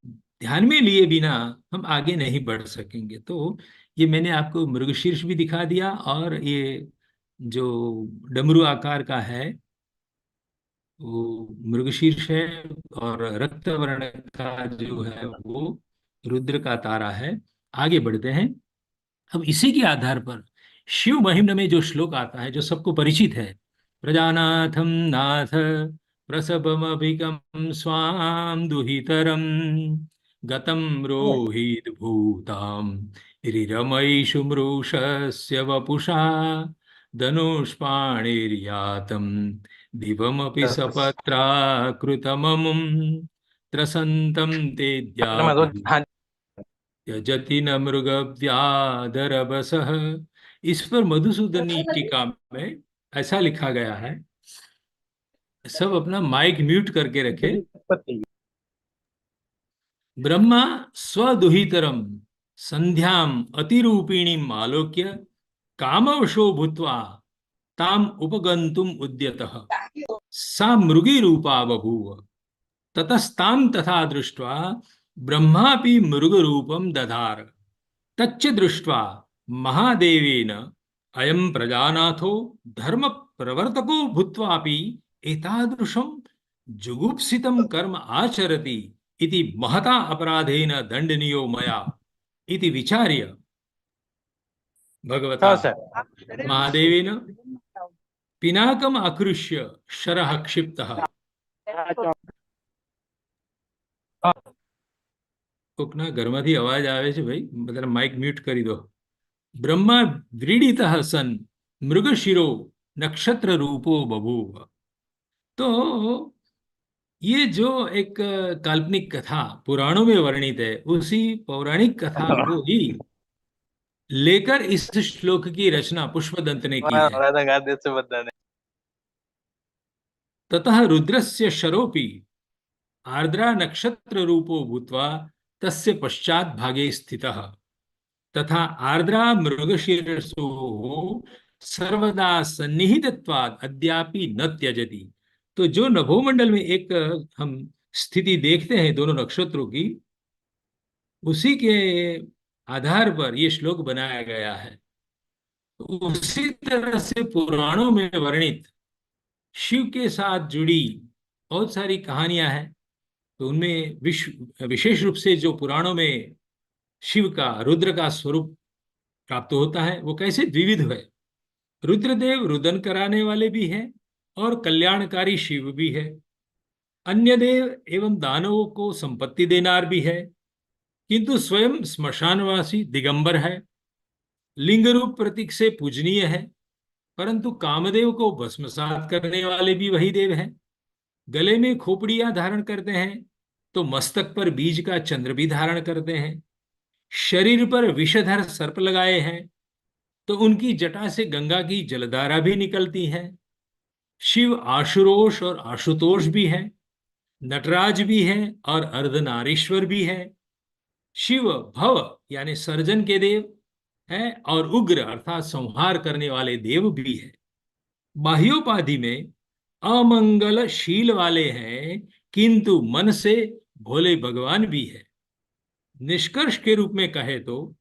ध्यान में लिए बिना हम आगे नहीं बढ़ सकेंगे। तो ये मैंने आपको मृगशीर्ष भी दिखा दिया, और ये जो डमरू आकार का है वो मृगशीर्ष है, और रक्त वर्ण का जो है वो रुद्र का तारा है। आगे बढ़ते हैं। अब इसी के आधार पर शिव महिम्न में जो श्लोक आता है जो सबको परिचित है, प्रजानाथम नाथ प्रसभमभिकं स्वाम दुहितरम गतम रोहित भूताम रिरमैषु मृषस्य वपुषा धनुष्पाणिर्यातं दिवमपि सपत्राकृतममुं त्रसन्तं ते हाँ। त्यजति न मृगव्याधरवसः। इस पर मधुसूदनी टीका में ऐसा लिखा गया है, सब अपना माइक म्यूट करके रखे। ब्रह्मा स्वदुहितरम संध्याम अतिरूपिणीम आलोक्य कामवशो भूत्वा ताम उपगंतुम उद्यतः सा मृगी रूपा बभूव ततस्तां तथा दृष्ट्वा ब्रह्मापि मृगरूपं दधार तच्च दृष्ट्वा महादेवेन अयं प्रजानाथो धर्म प्रवर्तको भूत्वापि एतादृशं जुगुप्सितं कर्म आचरति इति महता अपराधेन दंडनीयो मया इति विचार्य भगवता हाँ सर। महादेवेन पिनाकम् आकृष्य शरः क्षिप्तः। કોકના ઘરમાંથી અવાજ આવે છે ભાઈ, બધા માઇક મ્યુટ કરી દો। ब्रह्मा व्रीडितः सन् मृगशिरो नक्षत्र रूपो बभूव। तो ये जो एक काल्पनिक कथा पुराणों में वर्णित है, उसी पौराणिक कथा को ही लेकर इस श्लोक की रचना पुष्पदंत ने की है। ततः रुद्रस्य शरोपि आर्द्रा नक्षत्र रूपो भूत्वा तस्य पश्चात् भागे स्थितः तथा आर्द्रा मृगशीर्षो सर्वदा सन्निहितत्वात् अद्यापि न त्यजति। तो जो नभोमंडल में एक हम स्थिति देखते हैं दोनों नक्षत्रों की, उसी के आधार पर ये श्लोक बनाया गया है। उसी तरह से पुराणों में वर्णित शिव के साथ जुड़ी बहुत सारी कहानियां हैं। तो उनमें विशेष रूप से जो पुराणों में शिव का रुद्र का स्वरूप प्राप्त होता है वो कैसे द्विविध है। रुद्रदेव रुदन कराने वाले भी हैं और कल्याणकारी शिव भी है। अन्य देव एवं दानवों को संपत्ति देनार भी है, किंतु स्वयं स्मशानवासी दिगंबर है। लिंग रूप प्रतीक से पूजनीय है, परंतु कामदेव को भस्मसात करने वाले भी वही देव हैं। गले में खोपड़ियां धारण करते हैं तो मस्तक पर बीज का चंद्र भी धारण करते हैं। शरीर पर विषधर सर्प लगाए हैं तो उनकी जटा से गंगा की जलधारा भी निकलती है। शिव आशुरोष और आशुतोष भी है, नटराज भी है और अर्धनारीश्वर भी है। शिव भव यानी सर्जन के देव है और उग्र अर्थात संहार करने वाले देव भी है। बाह्योपाधि में अमंगलशील वाले हैं, किंतु मन से भोले भगवान भी है। निष्कर्ष के रूप में कहे तो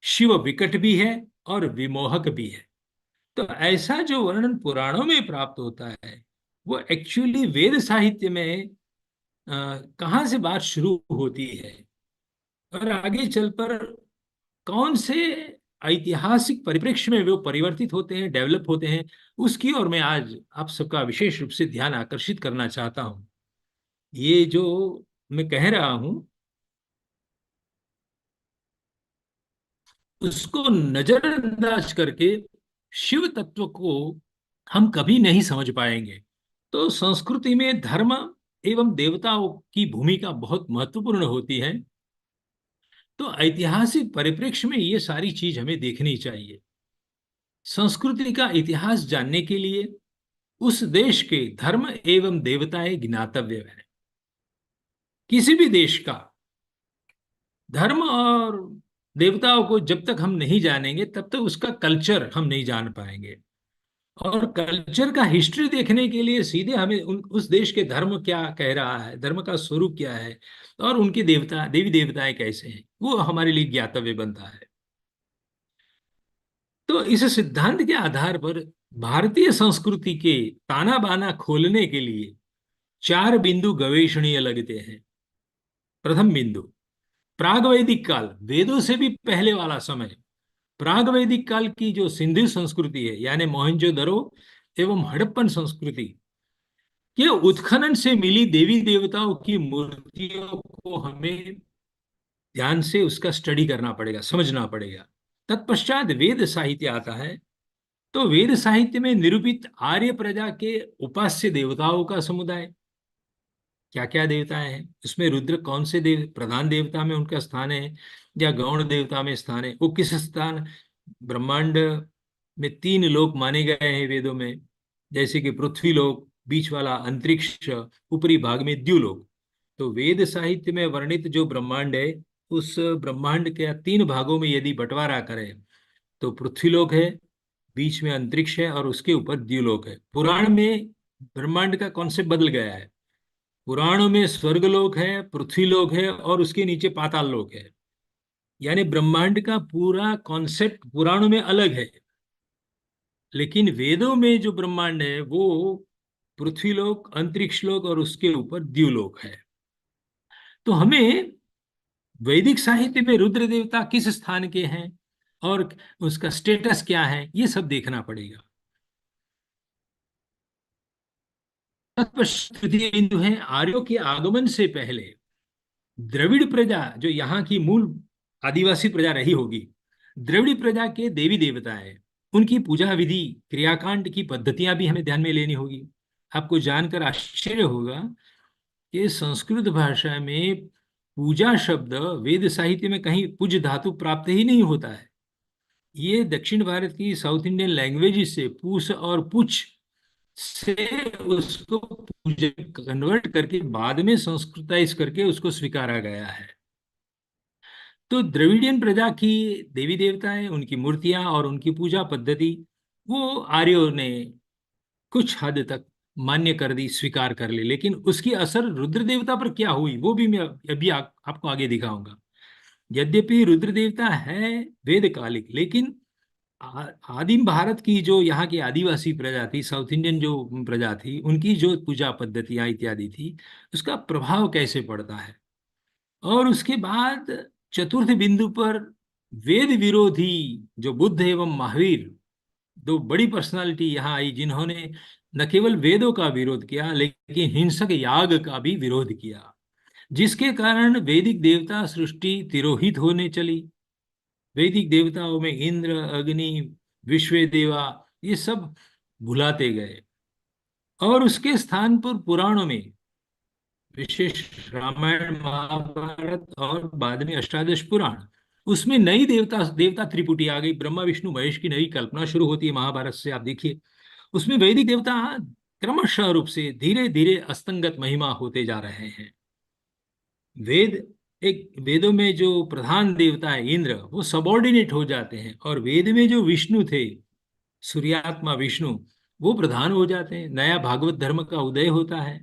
शिव विकट भी है और विमोहक भी है। तो ऐसा जो वर्णन पुराणों में प्राप्त होता है वो एक्चुअली वेद साहित्य में कहाँ से बात शुरू होती है और आगे चल पर कौन से ऐतिहासिक परिप्रेक्ष्य में वो परिवर्तित होते हैं, डेवलप होते हैं, उसकी ओर मैं आज आप सबका विशेष रूप से ध्यान आकर्षित करना चाहता हूं। ये जो मैं कह रहा हूं उसको नजरअंदाज करके शिव तत्व को हम कभी नहीं समझ पाएंगे। तो संस्कृति में धर्म एवं देवताओं की भूमिका बहुत महत्वपूर्ण होती है। तो ऐतिहासिक परिप्रेक्ष्य में ये सारी चीज हमें देखनी चाहिए। संस्कृति का इतिहास जानने के लिए उस देश के धर्म एवं देवताएं ज्ञातव्य है। किसी भी देश का धर्म और देवताओं को जब तक हम नहीं जानेंगे तब तक उसका कल्चर हम नहीं जान पाएंगे। और कल्चर का हिस्ट्री देखने के लिए सीधे हमें उस देश के धर्म क्या कह रहा है, धर्म का स्वरूप क्या है, और उनके देवता देवी देवताएं कैसे हैं, वो हमारे लिए ज्ञातव्य बनता है। तो इस सिद्धांत के आधार पर भारतीय संस्कृति के ताना बाना खोलने के लिए चार बिंदु गवेषणीय लगते हैं। प्रथम बिंदु, प्राग वैदिक काल, वेदों से भी पहले वाला समय। प्राग वैदिक काल की जो सिंधु संस्कृति है, यानी मोहनजोदड़ो एवं हड़प्पन संस्कृति के उत्खनन से मिली देवी देवताओं की मूर्तियों को हमें ध्यान से उसका स्टडी करना पड़ेगा, समझना पड़ेगा। तत्पश्चात वेद साहित्य आता है। तो वेद साहित्य में निरूपित आर्य प्रजा के उपास्य देवताओं का समुदाय, क्या क्या देवताएं हैं उसमें, रुद्र कौन से प्रधान देवता में उनका स्थान है या गौण देवता में स्थान है, वो किस स्थान, ब्रह्मांड में तीन लोक माने गए हैं वेदों में, जैसे कि पृथ्वी लोक, बीच वाला अंतरिक्ष, ऊपरी भाग में द्युलोक। तो वेद साहित्य में वर्णित जो ब्रह्मांड है, उस ब्रह्मांड के तीन भागों में यदि बंटवारा करें तो पृथ्वीलोक है, बीच में अंतरिक्ष है और उसके ऊपर द्युलोक है। पुराण में ब्रह्मांड का कॉन्सेप्ट बदल गया है। पुराणों में स्वर्गलोक है, पृथ्वीलोक है और उसके नीचे पाताल लोक है। यानी ब्रह्मांड का पूरा कॉन्सेप्ट पुराणों में अलग है, लेकिन वेदों में जो ब्रह्मांड है वो पृथ्वीलोक, अंतरिक्ष लोक और उसके ऊपर द्युलोक है। तो हमें वैदिक साहित्य में रुद्र देवता किस स्थान के हैं और उसका स्टेटस क्या है, ये सब देखना पड़ेगा। तत्पश्चात तृतीय बिंदु है, आर्यों के आगमन से पहले द्रविड़ प्रजा, जो यहाँ की मूल आदिवासी प्रजा रही होगी, द्रविड़ प्रजा के देवी देवता है, उनकी पूजा विधि, क्रियाकांड की पद्धतियां भी हमें ध्यान में लेनी होगी। आपको जानकर आश्चर्य होगा कि संस्कृत भाषा में पूजा शब्द वेद साहित्य में कहीं पूज धातु प्राप्त ही नहीं होता है। ये दक्षिण भारत की साउथ इंडियन लैंग्वेज से पूस और पुछ से उसको पूजा कन्वर्ट करके बाद में संस्कृताइज करके उसको स्वीकारा गया है। तो द्रविडियन प्रजा की देवी देवताएं, उनकी मूर्तियां और उनकी पूजा पद्धति, वो आर्यों ने कुछ हद तक मान्य कर दी, स्वीकार कर ली। लेकिन उसकी असर रुद्र देवता पर क्या हुई वो भी मैं अभी आपको आगे दिखाऊंगा। यद्यपि रुद्र देवता है वेदकालिक, लेकिन आदिम भारत की जो यहाँ की आदिवासी प्रजा थी, साउथ इंडियन जो प्रजा थी, उनकी जो पूजा पद्धतियां इत्यादि थी, उसका प्रभाव कैसे पड़ता है। और उसके बाद चतुर्थ बिंदु पर वेद विरोधी जो बुद्ध एवं महावीर, दो बड़ी पर्सनालिटी यहाँ आई, जिन्होंने न केवल वेदों का विरोध किया लेकिन हिंसक याग का भी विरोध किया, जिसके कारण वैदिक देवता सृष्टि तिरोहित होने चली। वैदिक देवताओं में इंद्र, अग्नि, विश्व देवा, ये सब भुलाते गए और उसके स्थान पर पुराणों में, विशेष रामायण महाभारत और बाद में अष्टादश पुराण, उसमें नई देवता देवता त्रिपुटी आ गई, ब्रह्मा विष्णु महेश की नई कल्पना शुरू होती है महाभारत से। आप देखिए उसमें वैदिक देवता क्रमशः रूप से धीरे धीरे अस्तंगत महिमा होते जा रहे हैं। वेद, एक वेदों में जो प्रधान देवता है इंद्र, वो सबॉर्डिनेट हो जाते हैं, और वेद में जो विष्णु थे, सूर्यात्मा विष्णु, वो प्रधान हो जाते हैं। नया भागवत धर्म का उदय होता है।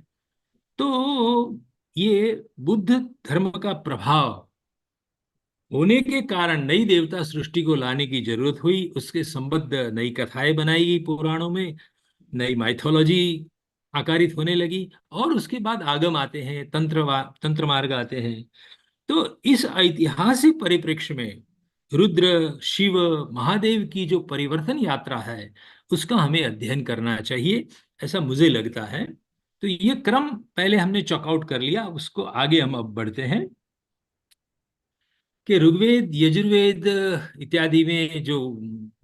तो ये बुद्ध धर्म का प्रभाव होने के कारण नई देवता सृष्टि को लाने की जरूरत हुई। उसके संबद्ध नई कथाएं बनाई गई पुराणों में, नई माइथोलॉजी आकारित होने लगी, और उसके बाद आगम आते हैं, तंत्र मार्ग आते हैं। तो इस ऐतिहासिक परिप्रेक्ष्य में रुद्र, शिव, महादेव की जो परिवर्तन यात्रा है, उसका हमें अध्ययन करना चाहिए, ऐसा मुझे लगता है। तो ये क्रम पहले हमने चॉकआउट कर लिया, उसको आगे हम अब बढ़ते हैं कि ऋग्वेद, यजुर्वेद इत्यादि में जो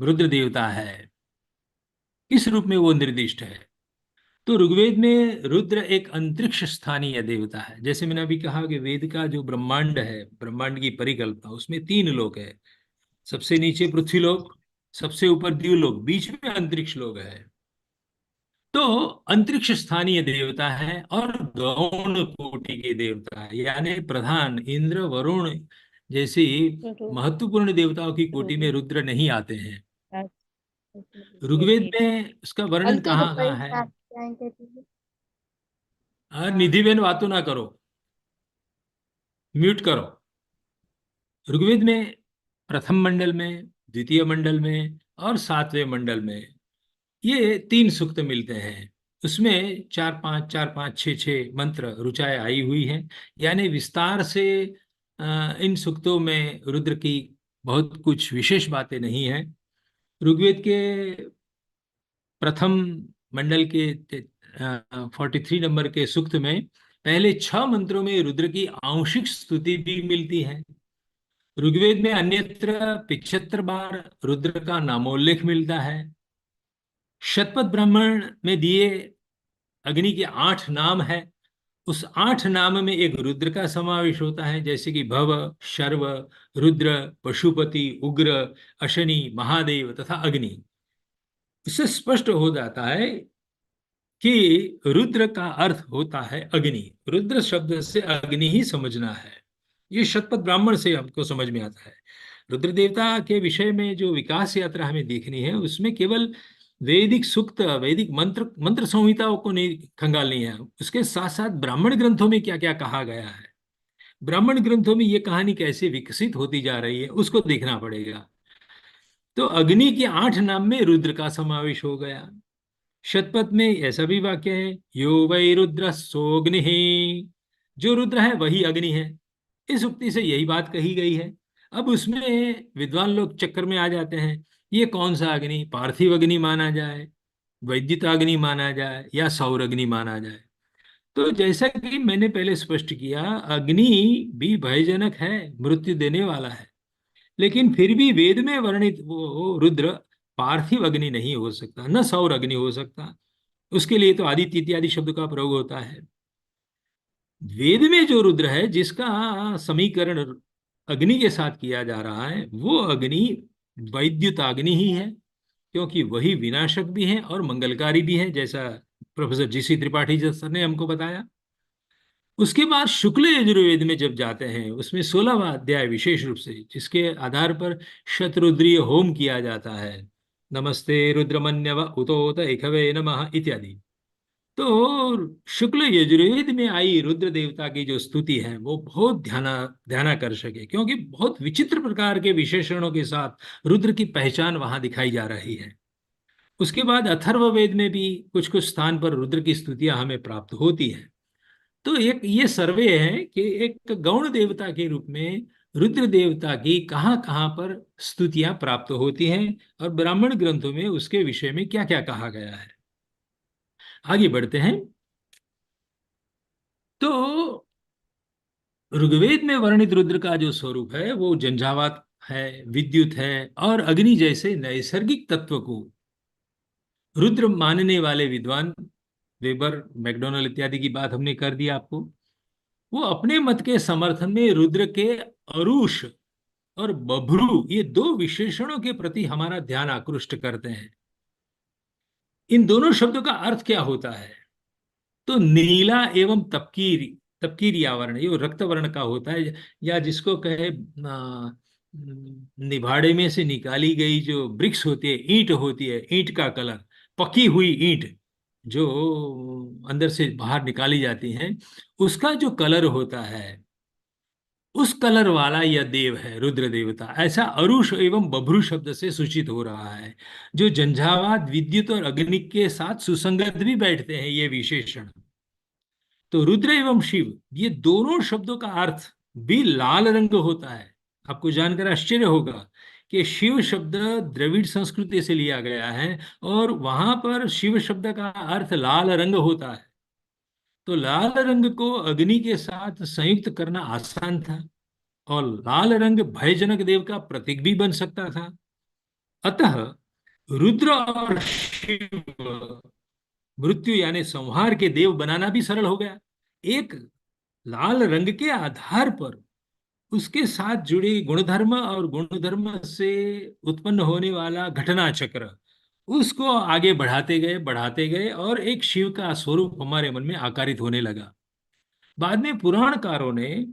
रुद्र देवता है, किस रूप में वो निर्दिष्ट है। तो ऋग्वेद में रुद्र एक अंतरिक्ष स्थानीय देवता है। जैसे मैंने अभी कहा कि वेद का जो ब्रह्मांड है, ब्रह्मांड की परिकल्पना, उसमें तीन लोक है। सबसे नीचे पृथ्वीलोक, सबसे ऊपर द्युलोक, बीच में अंतरिक्ष लोक है। तो अंतरिक्ष स्थानीय देवता है और गौण कोटि के देवता है, यानी प्रधान इंद्र, वरुण, जैसी तो महत्वपूर्ण देवताओं की कोटि में रुद्र। रुद्र नहीं आते हैं। अच्छा, ये ऋग्वेद ठीक। में उसका वर्णन अंतु कहाँ रुपये कहाँ है? क्या कहती है? हाँ। निधि बेन बातों ना करो, म्यूट करो। ऋग्वेद में प्रथम मंडल में, द्वितीय मंडल में और सातवें मंडल में ये 3 सूक्त मिलते हैं। उसमें चार पांच छः छः मंत्र ऋचाएं आई हुई हैं। यानी विस्तार से इन सूक्तों में रुद्र की बहुत कुछ विशेष बातें नहीं हैं। ऋग्वेद के प्रथम मंडल के 43 नंबर के सूक्त में पहले 6 मंत्रों में रुद्र की आंशिक स्तुति भी मिलती है। ऋग्वेद में अन्यत्र 75 बार रुद्र का नामोल्लेख मिलता है। शतपथ ब्राह्मण में दिए अग्नि के 8 नाम है। उस 8 नाम में एक रुद्र का समावेश होता है, जैसे कि भव, शर्व, रुद्र, पशुपति, उग्र, अशनि, महादेव तथा अग्नि। इससे स्पष्ट हो जाता है कि रुद्र का अर्थ होता है अग्नि। रुद्र शब्द से अग्नि ही समझना है। ये शतपथ ब्राह्मण से हमको समझ में आता है। रुद्र देवता के विषय में जो विकास यात्रा हमें देखनी है, उसमें केवल वैदिक सूक्त, वैदिक मंत्र, मंत्र संहिताओं को नहीं खंगालनी है। उसके साथ साथ ब्राह्मण ग्रंथों में क्या क्या कहा गया है, ब्राह्मण ग्रंथों में ये कहानी कैसे विकसित होती जा रही है, उसको देखना पड़ेगा। तो अग्नि के 8 नाम में रुद्र का समावेश हो गया। शतपथ में ऐसा भी वाक्य है, यो वै रुद्र सोग्नि, जो रुद्र है वही अग्नि है। इस उक्ति से यही बात कही गई है। अब उसमें विद्वान लोग चक्कर में आ जाते हैं, ये कौन सा अग्नि, पार्थिव अग्नि माना जाए, वैद्युत अग्नि माना जाए या सौर अग्नि माना जाए। तो जैसा कि मैंने पहले स्पष्ट किया, अग्नि भी भयजनक है, मृत्यु देने वाला है। लेकिन फिर भी वेद में वर्णित वो रुद्र पार्थिव अग्नि नहीं हो सकता, न सौर अग्नि हो सकता। उसके लिए तो आदित्य इत्यादि शब्द का प्रयोग होता है। वेद में जो रुद्र है, जिसका समीकरण अग्नि के साथ किया जा रहा है, वो अग्नि वैद्युत अग्नि ही है, क्योंकि वही विनाशक भी है और मंगलकारी भी है, जैसा professor GC Tripathi ji sir ने हमको बताया। उसके बाद शुक्ल यजुर्वेद में जब जाते हैं, उसमें 16वां अध्याय विशेष रूप से, जिसके आधार पर शतरुद्रीय होम किया जाता है, नमस्ते रुद्रमन्यव उतोत इखवे नमः इत्यादि। तो शुक्ल यजुर्वेद में आई रुद्र देवता की जो स्तुति है, वो बहुत ध्यानाकर्षक है, क्योंकि बहुत विचित्र प्रकार के विशेषणों के साथ रुद्र की पहचान वहां दिखाई जा रही है। उसके बाद अथर्ववेद में भी कुछ कुछ स्थान पर रुद्र की स्तुतियां हमें प्राप्त होती हैं। तो एक ये सर्वे है कि एक गौण देवता के रूप में रुद्र देवता की कहाँ कहाँ पर स्तुतियां प्राप्त होती हैं, और ब्राह्मण ग्रंथों में उसके विषय में क्या क्या कहा गया है। आगे बढ़ते हैं। तो ऋग्वेद में वर्णित रुद्र का जो स्वरूप है, वो झंझावात है, विद्युत है और अग्नि जैसे नैसर्गिक तत्व को रुद्र मानने वाले विद्वान, वेबर, मैकडोनल इत्यादि की बात हमने कर दी आपको, वो अपने मत के समर्थन में रुद्र के अरुष और बभ्रू, ये 2 विशेषणों के प्रति हमारा ध्यान आकृष्ट करते हैं। इन दोनों शब्दों का अर्थ क्या होता है? तो नीला एवं तपकीरी, तपकीरी आवरण, ये रक्त वर्ण का होता है, या जिसको कहे निभाड़े में से निकाली गई जो ब्रिक्स होती है, ईंट होती है, ईंट का कलर, पकी हुई ईंट जो अंदर से बाहर निकाली जाती हैं, उसका जो कलर होता है, उस कलर वाला यह देव है रुद्र देवता। ऐसा अरुष एवं बभ्रू शब्द से सूचित हो रहा है, जो झंझावात, विद्युत और अग्नि के साथ सुसंगत भी बैठते हैं ये विशेषण। तो रुद्र एवं शिव, ये दोनों शब्दों का अर्थ भी लाल रंग होता है। आपको जानकर आश्चर्य होगा कि शिव शब्द द्रविड़ संस्कृति से लिया गया है, और वहां पर शिव शब्द का अर्थ लाल रंग होता है। तो लाल रंग को अग्नि के साथ संयुक्त करना आसान था, और लाल रंग भयजनक देव का प्रतीक भी बन सकता था। अतः रुद्र और शिव मृत्यु यानी संहार के देव बनाना भी सरल हो गया। एक लाल रंग के आधार पर उसके साथ जुड़ी गुणधर्म और गुणधर्म से उत्पन्न होने वाला घटना चक्र, उसको आगे बढ़ाते गए और एक शिव का स्वरूप हमारे मन में आकारित होने लगा। बाद में पुराणकारों ने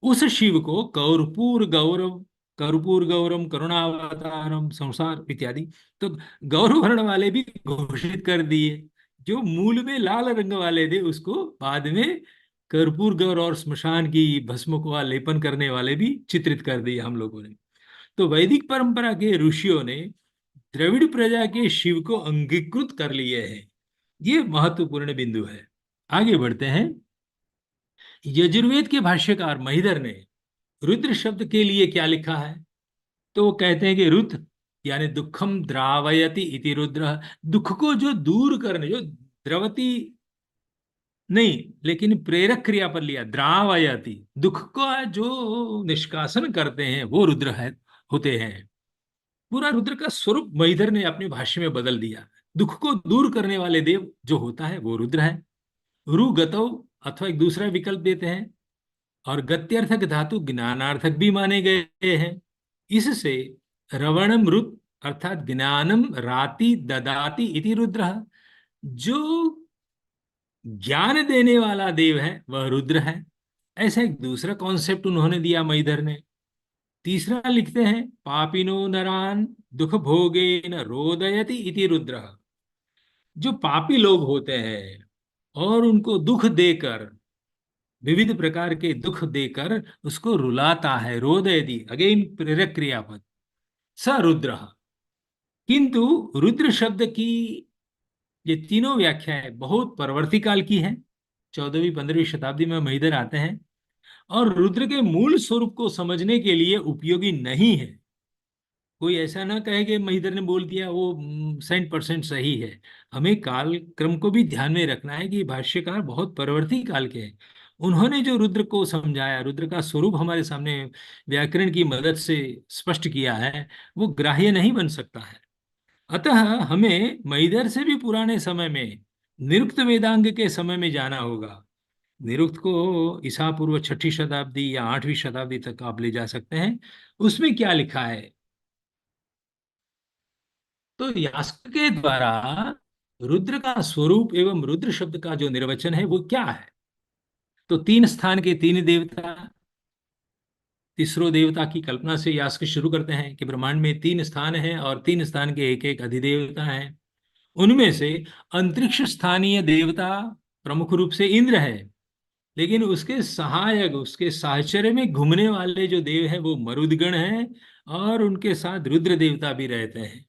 उस शिव को कर्पूर गौरम करुणावतारम संसार इत्यादि, तो गौर वर्ण वाले भी घोषित कर दिए। जो मूल में लाल रंग वाले थे उसको बाद में कर्पूर गौर और स्मशान की भस्म को लेपन करने वाले भी चित्रित कर दिए हम लोगों ने। तो वैदिक परंपरा के ऋषियों ने द्रविड़ प्रजा के शिव को अंगीकृत कर लिए हैं। ये महत्वपूर्ण बिंदु है। आगे बढ़ते हैं। यजुर्वेद के भाष्यकार महिधर ने रुद्र शब्द के लिए क्या लिखा है? तो वो कहते हैं कि रुद्र यानी दुखम द्रावयति इति रुद्र, दुख को जो दूर करने, जो द्रवती नहीं लेकिन प्रेरक क्रिया पर लिया, द्रावयति, दुख का जो निष्कासन करते हैं वो रुद्र है, होते हैं। पूरा रुद्र का स्वरूप महिधर ने अपने भाष्य में बदल दिया। दुख को दूर करने वाले देव जो होता है वो रुद्र है। रु गतौ अथवा एक दूसरा विकल्प देते हैं, और गत्यर्थक धातु ज्ञानार्थक भी माने गए हैं। इससे रवणम रुद्र अर्थात ज्ञानम राति ददाति इति रुद्र, जो ज्ञान देने वाला देव है वह रुद्र है। ऐसा एक दूसरा कॉन्सेप्ट उन्होंने दिया महिधर ने। तीसरा लिखते हैं, पापिनो नरान दुख भोगेन रोदयति इति रुद्र, जो पापी लोग होते हैं और उनको दुख देकर, विविध प्रकार के दुख देकर उसको रुलाता है, रोदयति अगेन प्रेरक क्रियापद, स रुद्र। किंतु रुद्र शब्द की ये तीनों व्याख्याएं बहुत परवर्ती काल की हैं। 14वीं 15वीं शताब्दी में महिधर आते हैं और रुद्र के मूल स्वरूप को समझने के लिए उपयोगी नहीं है। कोई ऐसा ना कहे कि महिधर ने बोल दिया वो 100% सही है। हमें काल क्रम को भी ध्यान में रखना है कि भाष्यकार बहुत परवर्ती काल के हैं। उन्होंने जो रुद्र को समझाया, रुद्र का स्वरूप हमारे सामने व्याकरण की मदद से स्पष्ट किया है, वो ग्राह्य नहीं बन सकता है। अतः हमें महिधर से भी पुराने समय में निरुक्त वेदांग के समय में जाना होगा। निरुक्त को ईसा पूर्व 6ठी शताब्दी या 8वीं शताब्दी तक आप ले जा सकते हैं। उसमें क्या लिखा है? तो यास्क के द्वारा रुद्र का स्वरूप एवं रुद्र शब्द का जो निर्वचन है वो क्या है? तो 3 स्थान के 3 देवता, तीसरो देवता की कल्पना से यास्क शुरू करते हैं कि ब्रह्मांड में 3 स्थान हैं और 3 स्थान के एक एक अधिदेवता हैं। उनमें से अंतरिक्ष स्थानीय देवता प्रमुख रूप से इंद्र है, लेकिन उसके सहायक, उसके साहचर्य में घूमने वाले जो देव हैं वो मरुदगण हैं, और उनके साथ रुद्र देवता भी रहते हैं।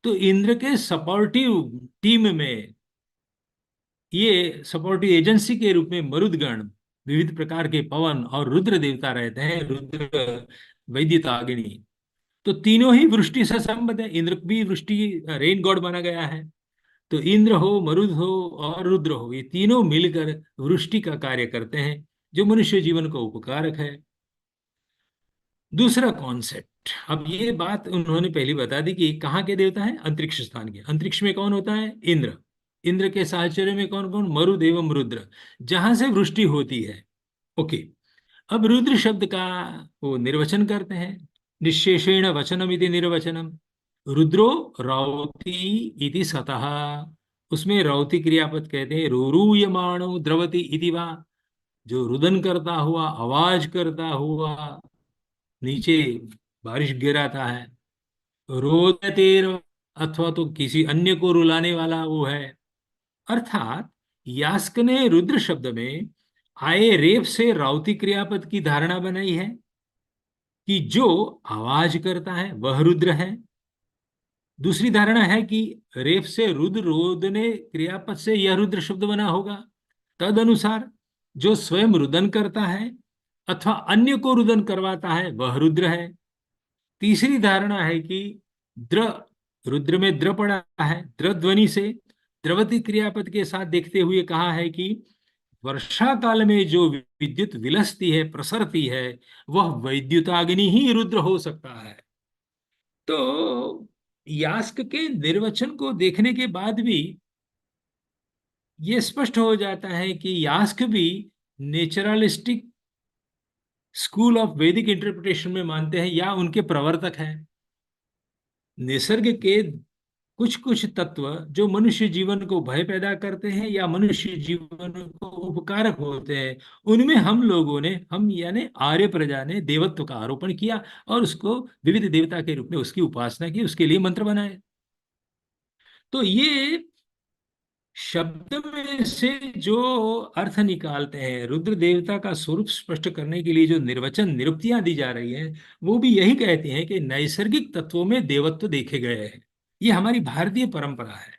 तो इंद्र के सपोर्टिव टीम में, ये सपोर्टिव एजेंसी के रूप में मरुदगण, विविध प्रकार के पवन और रुद्र देवता रहते हैं, रुद्र वैद्युताग्नि। तो तीनों ही वृष्टि से संबद्ध है। इंद्र भी वृष्टि, रेन गॉड माना गया है। तो इंद्र हो, मरुद हो और रुद्र हो, ये तीनों मिलकर वृष्टि का कार्य करते हैं जो मनुष्य जीवन को उपकारक है। दूसरा कॉन्सेप्ट, अब ये बात उन्होंने पहले बता दी कि कहाँ के देवता हैं? अंतरिक्ष स्थान के। अंतरिक्ष में कौन होता है? इंद्र। इंद्र के साहचर्य में कौन कौन? मरुद एवं रुद्र, जहां से वृष्टि होती है। ओके, अब रुद्र शब्द का वो निर्वचन करते हैं। निशेषेण वचनम इति निर्वचनम, रुद्रो रौति इति सतः। उसमें रौति क्रियापद कहते हैं, रोरूयमाणो द्रवति इति वा, जो रुदन करता हुआ, आवाज करता हुआ नीचे बारिश गिराता है। रोदतेर, अथवा तो किसी अन्य को रुलाने वाला वो है। अर्थात यास्क ने रुद्र शब्द में आए रेप से राउती क्रियापद की धारणा बनाई है कि जो आवाज करता है वह रुद्र है। दूसरी धारणा है कि रेप से रुद्र, रोदने क्रियापद से यह रुद्र शब्द बना होगा। तद अनुसार जो स्वयं रुदन करता है अथवा अन्य को रुदन करवाता है वह रुद्र है। तीसरी धारणा है कि द्र, रुद्र में द्र पड़ा है, द्र ध्वनि से द्रवती क्रियापद के साथ देखते हुए कहा है कि वर्षा काल में जो विद्युत विलसती है, प्रसरती है, वह वैद्युताग्नि ही रुद्र हो सकता है। तो यास्क के निर्वचन को देखने के बाद भी यह स्पष्ट हो जाता है कि यास्क भी नेचुरलिस्टिक स्कूल ऑफ वैदिक इंटरप्रिटेशन में मानते हैं या उनके प्रवर्तक हैं। निसर्ग के कुछ कुछ तत्व जो मनुष्य जीवन को भय पैदा करते हैं या मनुष्य जीवन को उपकारक होते हैं, उनमें हम लोगों ने, हम यानी आर्य प्रजा ने देवत्व का आरोपण किया और उसको विविध देवता के रूप में उसकी उपासना की, उसके लिए मंत्र बनाए। तो ये शब्द में से जो अर्थ निकालते हैं, रुद्र देवता का स्वरूप स्पष्ट करने के लिए जो निर्वचन निरुक्तियां दी जा रही हैं, वो भी यही कहती हैं कि नैसर्गिक तत्वों में देवत्व देखे गए हैं। ये हमारी भारतीय परंपरा है,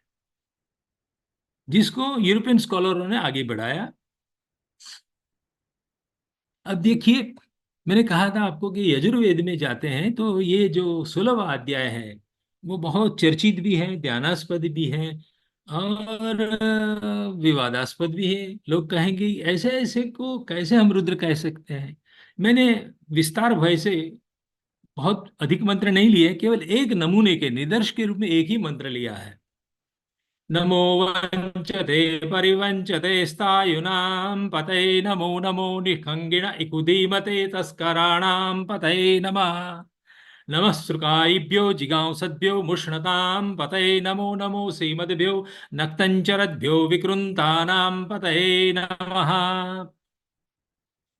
जिसको यूरोपियन स्कॉलरों ने आगे बढ़ाया। अब देखिए, मैंने कहा था आपको कि यजुर्वेद में जाते हैं तो ये जो 16वां अध्याय है वो बहुत चर्चित भी है, ध्यानास्पद भी है और विवादास्पद भी है। लोग कहेंगे ऐसे ऐसे को कैसे हम रुद्र कह सकते हैं। मैंने विस्तार भय से बहुत अधिक मंत्र नहीं लिए, केवल एक नमूने के निदर्श के रूप में एक ही मंत्र लिया है। नमो वंचते परिवंचते स्थायुनां पतये नमो नमो निखंगिण इकुदीमते तस्कराणां पतये नमः। नमः सृकाइभ्यो जिगांसद्भ्यो मुष्णतां पतये नमो नमो सीमद्भ्यो नक्तञ्चरद्भ्यो विकृन्तानां पतये नमः।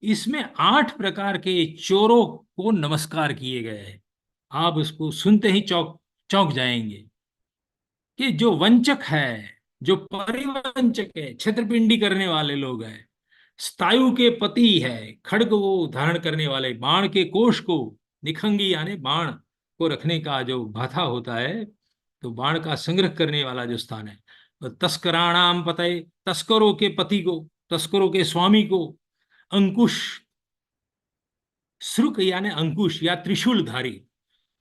इसमें 8 प्रकार के चोरों को नमस्कार किए गए हैं। आप उसको सुनते ही चौंक चौंक जाएंगे कि जो वंचक है, जो परिवंचक है, छत्रपिंडी करने वाले लोग हैं, स्थायु के पति है, खड्ग को धारण करने वाले, बाण के कोष को, निखंगी यानी बाण को रखने का जो भाथा होता है, तो बाण का संग्रह करने वाला जो स्थान है, तो तस्कराणाम पतये, तस्करों के पति को, तस्करों के स्वामी को, अंकुश, श्रुक यानी अंकुश या त्रिशूलधारी,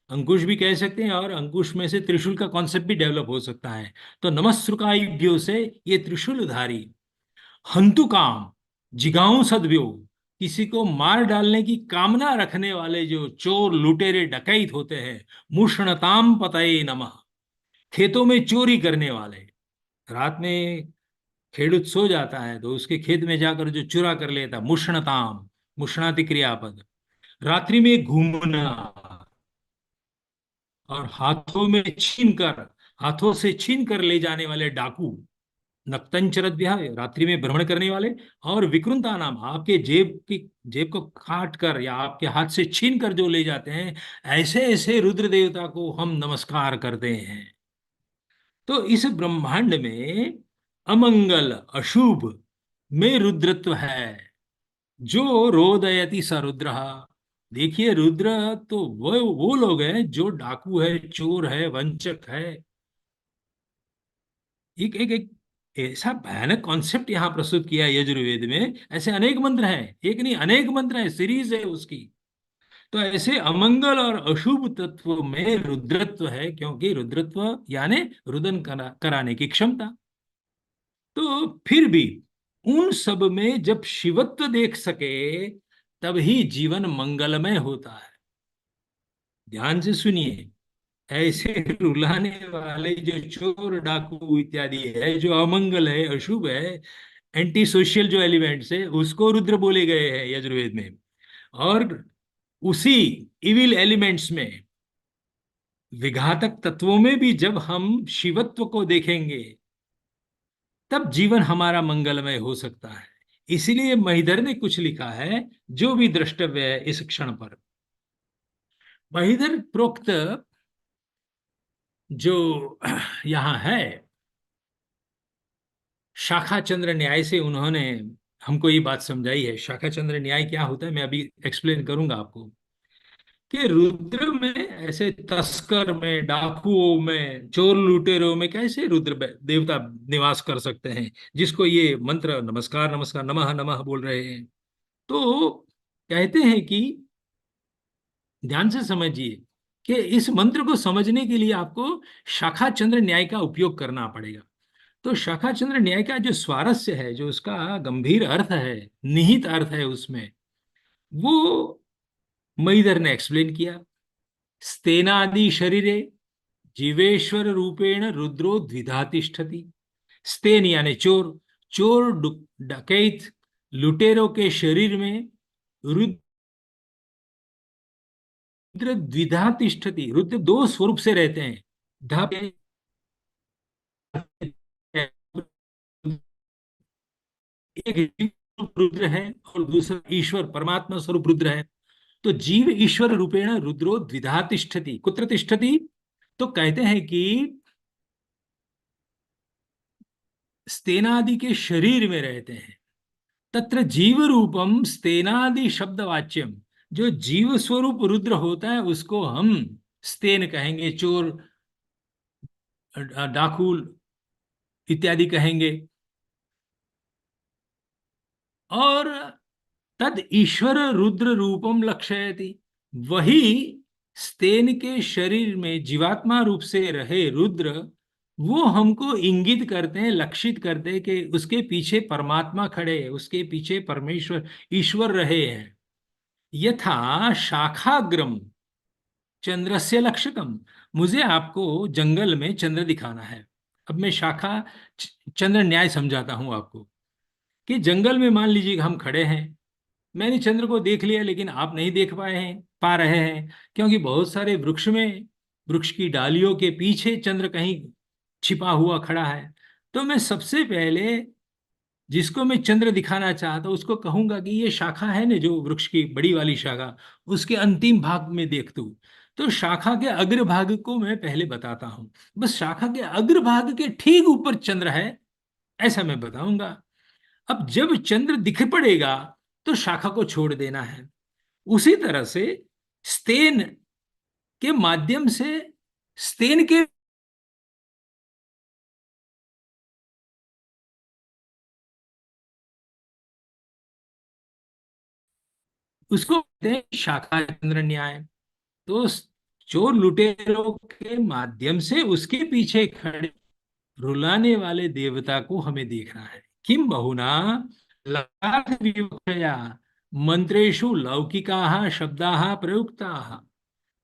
अंकुश भी कह सकते हैं, और अंकुश में से त्रिशूल का कॉन्सेप्ट भी डेवलप हो सकता है। तो नमस्रुकायुभ्यो से ये त्रिशूलधारी, हंतुकाम, जिगाऊ सद्भ्यो, किसी को मार डालने की कामना रखने वाले जो चोर लुटेरे डकैत होते हैं, मुष्णताम पतये नमः, खेतों में चोरी करने वाले, रात में खेडूत सो जाता है तो उसके खेत में जाकर जो चुरा कर लेता, मुष्णताम, मुष्णाति क्रियापद, रात्रि में घूमना और हाथों में छीन कर, हाथों से छीन कर ले जाने वाले डाकू, नक्तंचरत विहाय, रात्रि में भ्रमण करने वाले, और विकृंता नाम, आपके जेब को काट कर या आपके हाथ से छीन कर जो ले जाते हैं, ऐसे ऐसे रुद्र देवता को हम नमस्कार करते हैं। तो इस ब्रह्मांड में अमंगल अशुभ में रुद्रत्व है। जो रोदयति स रुद्र, देखिए रुद्र तो वो लोग हैं जो डाकू है, चोर है, वंचक है। एक एक एक ऐसा भयानक कॉन्सेप्ट यहाँ प्रस्तुत किया है यजुर्वेद में। ऐसे अनेक मंत्र हैं, एक नहीं अनेक मंत्र है, सीरीज है उसकी। तो ऐसे अमंगल और अशुभ तत्व में रुद्रत्व है, क्योंकि रुद्रत्व यानी रुदन कराने की क्षमता। तो फिर भी उन सब में जब शिवत्व देख सके तब ही जीवन मंगलमय होता है। ध्यान से सुनिए, ऐसे रुलाने वाले जो चोर डाकू इत्यादि है, जो अमंगल है, अशुभ है, एंटी सोशल जो एलिमेंट्स है, उसको रुद्र बोले गए हैं यजुर्वेद में। और उसी इविल एलिमेंट्स में, विघातक तत्वों में भी जब हम शिवत्व को देखेंगे तब जीवन हमारा मंगलमय हो सकता है। इसीलिए महिधर ने कुछ लिखा है जो भी द्रष्टव्य है इस क्षण पर। महिधर प्रोक्त जो यहाँ है, शाखा चंद्र न्याय से उन्होंने हमको ये बात समझाई है। शाखा चंद्र न्याय क्या होता है मैं अभी एक्सप्लेन करूंगा आपको, कि रुद्र में ऐसे तस्कर में, डाकुओं में, चोर लुटेरों में कैसे रुद्र देवता निवास कर सकते हैं, जिसको ये मंत्र नमस्कार नमस्कार नमः नमः बोल रहे हैं। तो कहते हैं कि ध्यान से समझिए कि इस मंत्र को समझने के लिए आपको शाखा चंद्र न्याय का उपयोग करना पड़ेगा। तो शाखा चंद्र न्याय का जो स्वारस्य है, जो उसका गंभीर अर्थ है, निहित अर्थ है उसमें, वो महीधर ने एक्सप्लेन किया। स्तेनादि शरीरे जीवेश्वर रूपेण रुद्रो द्विधा तिष्ठति। स्तेन यानी चोर, चोर डकैत लुटेरों के शरीर में रुद्र द्विधा तिष्ठति, रुद्र दो स्वरूप से रहते हैं। धा एक जीव स्वरूप रुद्र है और दूसरा ईश्वर परमात्मा स्वरूप रुद्र है। तो जीव ईश्वर रूपेण रुद्रो द्विधा तिष्ठति। कुत्र तिष्ठति? तो कहते हैं कि स्तेनादि के शरीर में रहते हैं। तत्र जीव रूपम स्तेनादि शब्द वाच्यम। जो जीव स्वरूप रुद्र होता है उसको हम स्तेन कहेंगे, चोर, डाकू इत्यादि कहेंगे। और तद ईश्वर रुद्र रूपम लक्षयति। वही स्तेन के शरीर में जीवात्मा रूप से रहे रुद्र, वो हमको इंगित करते हैं, लक्षित करते हैं कि उसके पीछे परमात्मा खड़े हैं, उसके पीछे परमेश्वर ईश्वर रहे हैं। यथा शाखाग्रम चंद्रस्य लक्षकम। मुझे आपको जंगल में चंद्र दिखाना है। अब मैं शाखा चंद्र न्याय समझाता हूं आपको कि जंगल में मान लीजिए हम खड़े हैं, मैंने चंद्र को देख लिया लेकिन आप नहीं देख पा रहे हैं, क्योंकि बहुत सारे वृक्ष में, वृक्ष की डालियों के पीछे चंद्र कहीं छिपा हुआ खड़ा है। तो मैं सबसे पहले जिसको मैं चंद्र दिखाना चाहता हूं उसको कहूंगा कि ये शाखा है ना, जो वृक्ष की बड़ी वाली शाखा, उसके अंतिम भाग में देख तू। तो शाखा के अग्रभाग को मैं पहले बताता हूं। बस शाखा के अग्रभाग के ठीक ऊपर चंद्र है, ऐसा मैं बताऊंगा। अब जब चंद्र दिख पड़ेगा तो शाखा को छोड़ देना है। उसी तरह से स्तेन के माध्यम से स्तेन के उसको कहते हैं शाखा चंद्र न्याय। तो चोर लुटेरों के माध्यम से उसके पीछे खड़े रुलाने वाले देवता को हमें देखना है। किम बहुना लकार्थ विवक्षया मंत्रेषु लौकिकाः शब्दाः प्रयुक्ताः।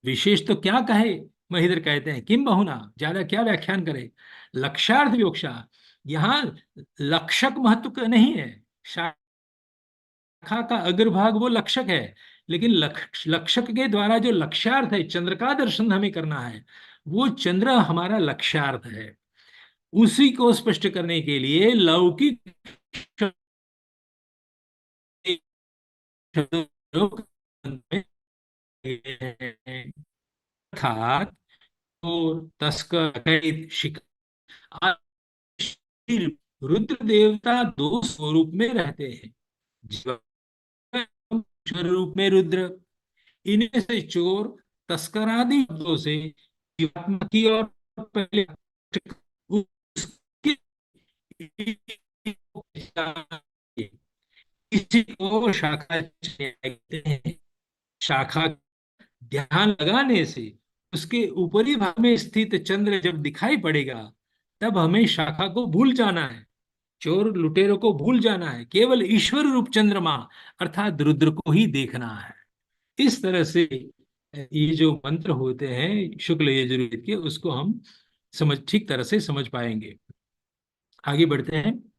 विशेष तो क्या कहे, महिंद्र कहते हैं किम बहुना, ज्यादा क्या व्याख्यान करे। लक्षार्थ विवक्षा, यहाँ लक्षक महत्व का नहीं है। शाखा का अग्रभाग वो लक्षक है, लेकिन लक्षक के द्वारा जो लक्ष्यार्थ है, चंद्र का दर्शन हमें करना है, वो चंद्र हमारा लक्ष्यार्थ है। उसी को स्पष्ट करने के लिए लौकिक अर्थात चोर, तस्कर, डकैत, रुद्र देवता दो स्वरूप में रहते हैं, ईश्वर रूप में रुद्र। इन्हीं से चोर, तस्कर आदि शब्दों से जीवात्मा की और पहले उसकी इसी को शाखा कहते हैं। शाखा ध्यान लगाने से उसके ऊपरी भाग में स्थित चंद्र जब दिखाई पड़ेगा तब हमें शाखा को भूल जाना है, चोर लुटेरों को भूल जाना है, केवल ईश्वर रूप चंद्रमा अर्थात रुद्र को ही देखना है। इस तरह से ये जो मंत्र होते हैं शुक्ल यजुर्वेद के, उसको हम ठीक तरह से समझ पाएंगे। आगे बढ़ते हैं।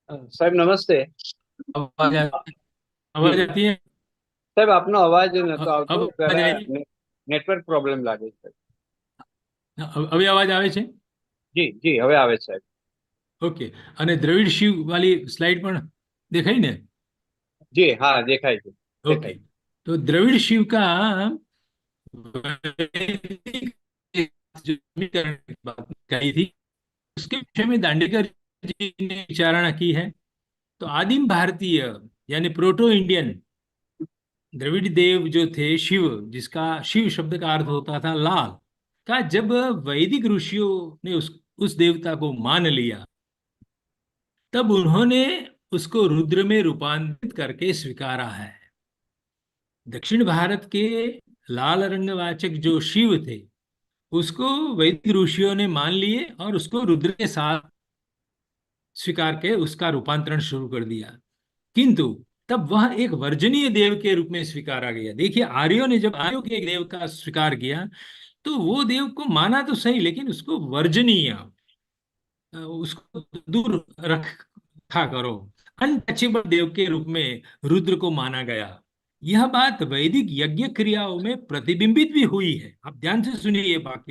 साहब नमस्ते। आवाज जी आवाज आती है? साहब, आपनो अवाज नतो आवतो, अब आ जरा जाएगी। नेटवर्क प्रॉब्लम लागे सर। હવે અવાજ આવે છે? જી જી હવે આવે સાહેબ. ઓકે. અને દ્રવિડ શિવ વાલી સ્લાઇડ પણ દેખાઈ ने? जी हाँ देखाई थी. ओके. तो द्रविड़ शिव का वैदिक जो समीकरण की बात कही थी, उसके विषय में दांडेकर जी ने विचारणा की है. तो आदिम भारतीय यानी प्रोटो इंडियन द्रविड़ देव जो थे शिव, जिसका शिव शब्द का अर्थ होता था लाल, का जब वैदिक ऋषियों ने उस देवता को मान लिया, तब उन्होंने उसको रुद्र में रूपांतरित करके स्वीकारा है. दक्षिण भारत के लाल रंगवाचक जो शिव थे, उसको वैदिक ऋषियों ने मान लिए और उसको रुद्र के साथ स्वीकार के उसका रूपांतरण शुरू कर दिया. किंतु तब वह एक वर्जनीय देव के रूप में स्वीकारा गया. देखिए, आर्यों ने जब आर्यों के एक देव का स्वीकार किया, तो वो देव को माना तो सही, लेकिन उसको वर्जनीय, उसको दूर रखा करो, अनटचेबल देव के रूप में रुद्र को माना गया. यह बात वैदिक यज्ञ क्रियाओं में प्रतिबिंबित भी हुई है. आप ध्यान से सुनिए ये बात.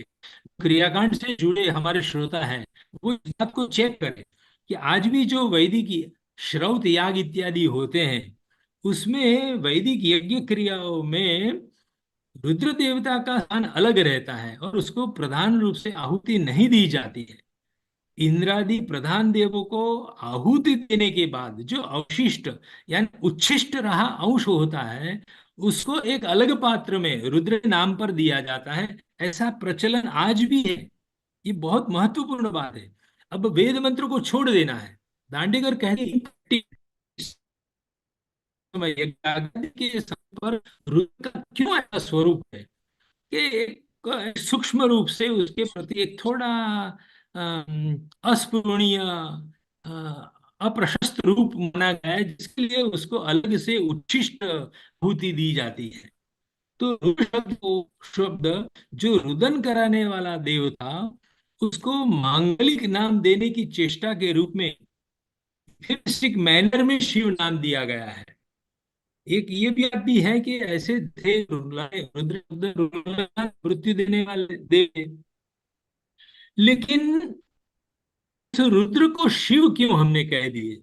क्रियाकांड से जुड़े हमारे श्रोता हैं, वो इस बात को चेक करें कि आज भी जो वैदिक श्रौत याग इत्यादि होते हैं, उसमें वैदिक यज्ञ क्रियाओं में रुद्र देवता का स्थान अलग रहता है और उसको प्रधान रूप से आहुति नहीं दी जाती है. इंद्रादि प्रधान देवों को आहुति देने के बाद जो अवशिष्ट यानी उच्छिष्ट रहा अंश होता है, उसको एक अलग पात्र में रुद्र नाम पर दिया जाता है. ऐसा प्रचलन आज भी है. ये बहुत महत्वपूर्ण बात है. अब वेद मंत्र को छोड़ देना है. दांडेकर कहते के पर रुद्र का क्यों ऐसा स्वरूप है कि एक सूक्ष्म रूप से उसके प्रति एक थोड़ा अस्पृहणीय, अप्रशस्त रूप माना गया है, जिसके लिए उसको अलग से उच्छिष्ट भूति दी जाती है. तो शब्द जो रुदन कराने वाला देव था, उसको मांगलिक नाम देने की चेष्टा के रूप में फिर मैनर में शिव नाम दिया गया है. एक ये भी है कि ऐसे थे रुद्र मृत्यु देने वाले देव, लेकिन रुद्र को शिव क्यों हमने कह दिए?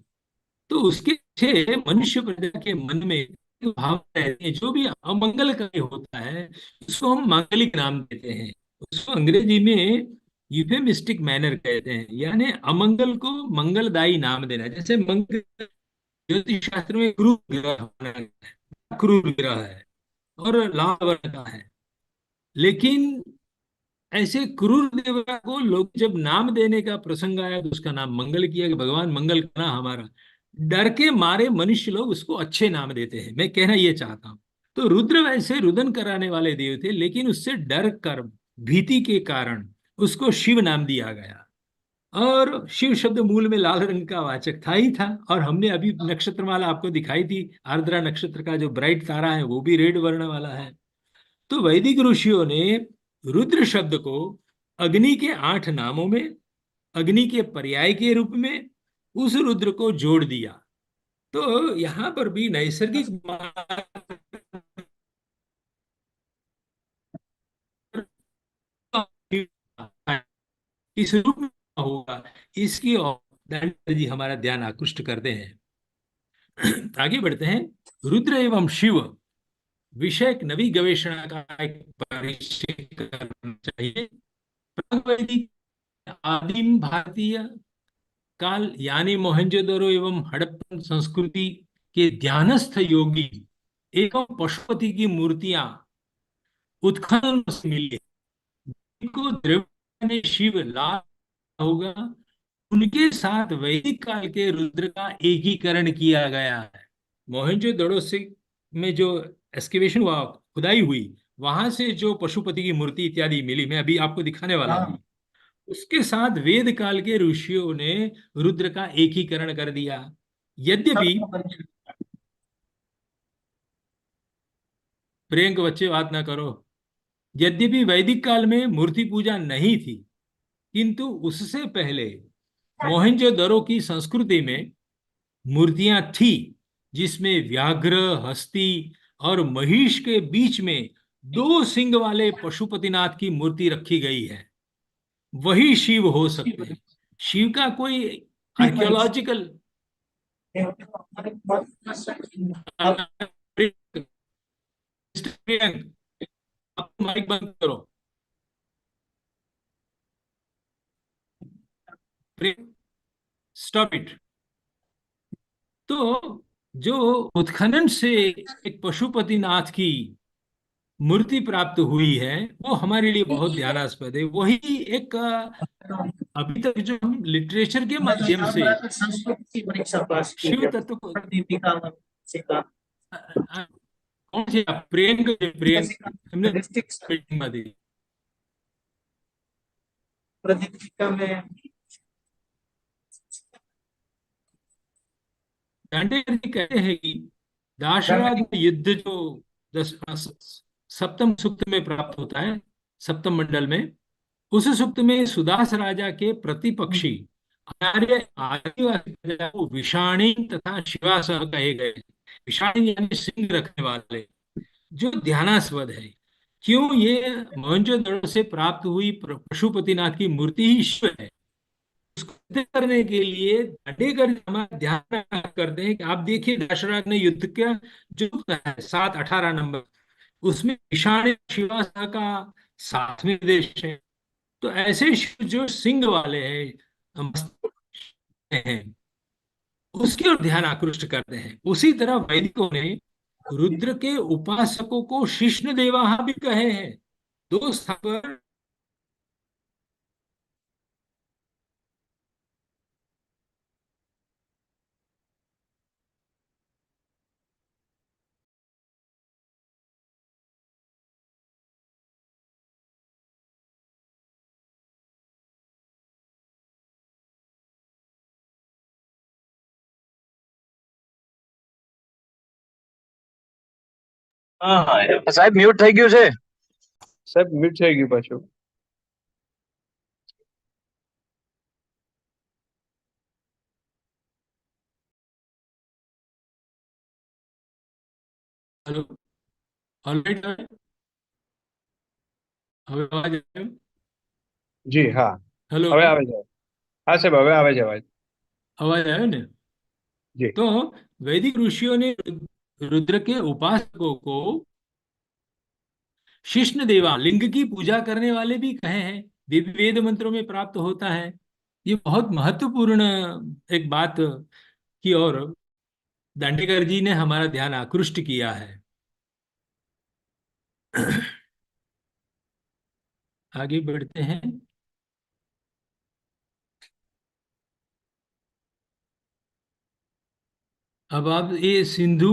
तो उसके पीछे मनुष्य प्रजा के मन में भाव रहते हैं. जो भी अमंगलकारी होता है, उसको हम मांगलिक नाम देते हैं. उसको अंग्रेजी में यूफेमिस्टिक मैनर कहते हैं, यानी अमंगल को मंगलदायी नाम देना. जैसे मंगल ज्योतिष शास्त्र में क्रूर ग्रह माना गया है, क्रूर ग्रह है और लाल वर्ण का है. लेकिन ऐसे क्रूर देवता को लोग जब नाम देने का प्रसंग आया, तो उसका नाम मंगल किया कि भगवान मंगल करना हमारा. डर के मारे मनुष्य लोग उसको अच्छे नाम देते हैं. मैं कहना ये चाहता हूं. तो रुद्र वैसे रुदन कराने वाले देव थे, लेकिन उससे डर कर, भीति के कारण उसको शिव नाम दिया गया. और शिव शब्द मूल में लाल रंग का वाचक था ही था. और हमने अभी नक्षत्रमाला आपको दिखाई थी, आर्द्रा नक्षत्र का जो ब्राइट तारा है वो भी रेड वर्ण वाला है. तो वैदिक ऋषियों ने रुद्र शब्द को अग्नि के 8 नामों में अग्नि के पर्याय के रूप में उस रुद्र को जोड़ दिया. तो यहां पर भी नैसर्गिक इस रूप में होगा, इसकी ओर दांडेकर जी हमारा ध्यान आकृष्ट करते हैं. आगे बढ़ते हैं. रुद्र एवं शिव विषय नवी गवेषणा का एक परिचय करना चाहिए. प्रागवैदिक आदिम भारतीय काल यानी मोहनजोदड़ो एवं हड़प्पन संस्कृति के ध्यानस्थ योगी एवं पशुपति की मूर्तियां उत्खनन से मिली. इनको द्रविड़ ने शिव लाल होगा, उनके साथ वैदिक काल के रुद्र का एकीकरण किया गया है. मोहनजोदड़ो से में जो एक्सकेवेशन हुआ, खुदाई हुई, वहां से जो पशुपति की मूर्ति इत्यादि मिली, मैं अभी आपको दिखाने वाला हूँ, उसके साथ वेद काल के ऋषियों ने रुद्र का एकीकरण कर दिया. यद्यपि प्रियंक बच्चे बात ना करो. यद्यपि वैदिक काल में मूर्ति पूजा नहीं थी, किंतु उससे पहले मोहनजोदड़ो की संस्कृति में मूर्तियां थी, जिसमें व्याघ्र, हस्ती और महिष के बीच में 2 सिंग वाले पशुपतिनाथ की मूर्ति रखी गई है. वही शिव हो सकते हैं। शिव का कोई आर्कियोलॉजिकल आप माइक बंद करो। Stop it. तो जो उत्खनन से एक पशुपतिनाथ की मूर्ति प्राप्त हुई है, वो हमारे लिए बहुत ध्यानास्पद है। वही एक अभी तक जो हम लिटरेचर के माध्यम से संस्कृत की परीक्षा पास की शिव है, तत्व को दीपिका शिका कौन से प्रेम के प्रेम हमने डिस्ट्रिक्ट पेंटिंग दी। दीपिका में दांडेकर जी कहते हैं कि दाशराग युद्ध जो सप्तम सूक्त में प्राप्त होता है, सप्तम मंडल में, उस सूक्त में सुदास राजा के प्रतिपक्षी आर्य आदिवासी प्रजा को विषाणी तथा शिवासह कहे गए। विषाणी यानी सिंह रखने वाले, जो ध्यानास्पद है। क्यों? ये मोहनजोदड़ो से प्राप्त हुई पशुपतिनाथ की मूर्ति ही शिव है। उसको सिद्ध करने के लिए दांडेकर हमारा ध्यान करते हैं कि आप देखिए दशरथ ने युद्ध का जो है 7-18 नंबर, उसमें ईशान्य शिवासा का साथ में देश है। तो ऐसे शिव जो सिंह वाले हैं, मस्तक हैं, उसकी ओर ध्यान आकृष्ट करते हैं। उसी तरह वैदिकों ने रुद्र के उपासकों को शिष्ण देवाह भी कहे हैं। दो स्थान पर હા સાહેબ મ્યુટ થઈ ગયું છે. સાહેબ મ્યુટ થઈ ગયું પાછું. हेलो, ऑलराइट, હવે અવાજ આવ્યો? જી હા, હેલો, હવે આવે છે. હા સાહેબ, હવે આવે છે અવાજ. અવાજ આવ્યો ને? જી. तो वैदिक ऋषियों ने रुद्र के उपासकों को शिष्ण देवा, लिंग की पूजा करने वाले भी कहे हैं। दिव्य वेद मंत्रों में प्राप्त होता है। ये बहुत महत्वपूर्ण एक बात की ओर दांडेकर जी ने हमारा ध्यान आकृष्ट किया है। आगे बढ़ते हैं। अब आप ये सिंधु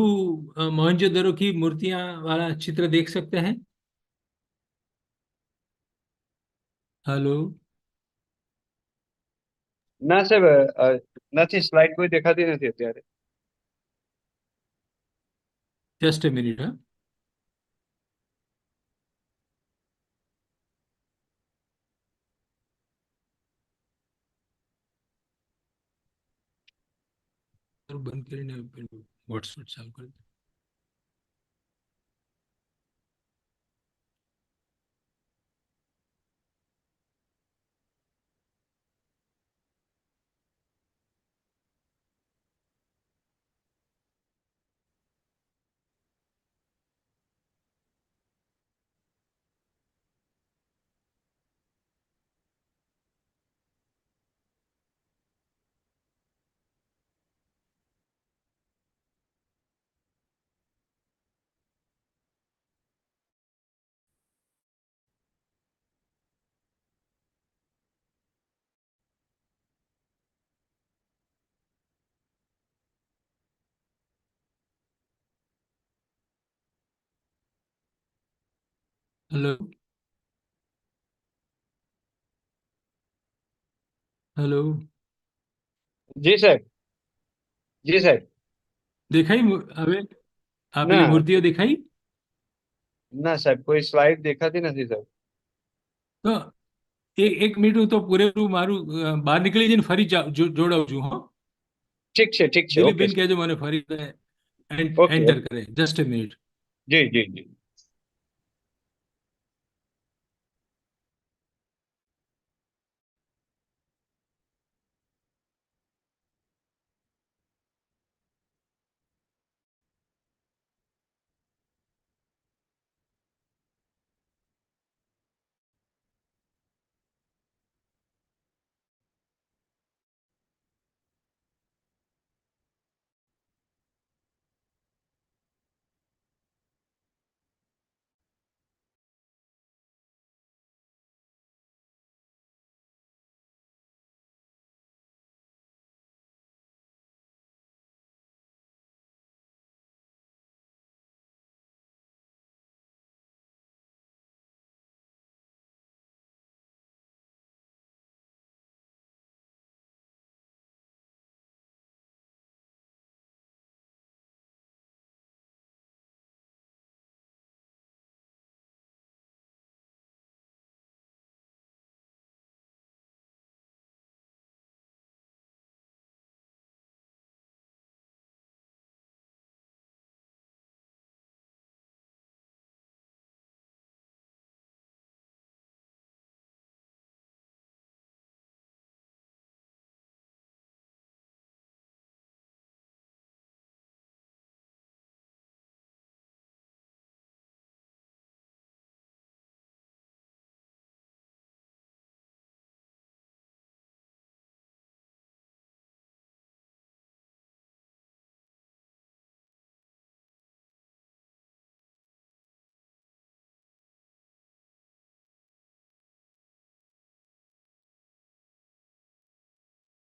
मोहनजोदड़ो की मूर्तियां वाला चित्र देख सकते हैं। हेलो, ના સાહેબ, નથી, સ્લાઇડ કોઈ દેખાતી નથી અત્યારે. Just a minute. બંધ કરીને વોટ્સએપ ચાલુ કરી દો। हेलो, हेलो, જી સાહેબ, જી સાહેબ. દેખાઈ હવે આ ના પેલી મૂર્તિઓ દેખાઈ? ના સાહેબ, કોઈ સ્લાઇડ દેખાતી નથી સાહેબ. તો એક મિનિટ, હું તો પૂરેપૂરું મારું બહાર નીકળી જઈને ફરી જોડાઉં છું। હા, ઠીક છે, ઓકે દિલીપબેન સાહેબ. કહેજો મને ફરી ઓકે, એન્ટર કરે। જસ્ટ એ મિનિટ। જી જી જી.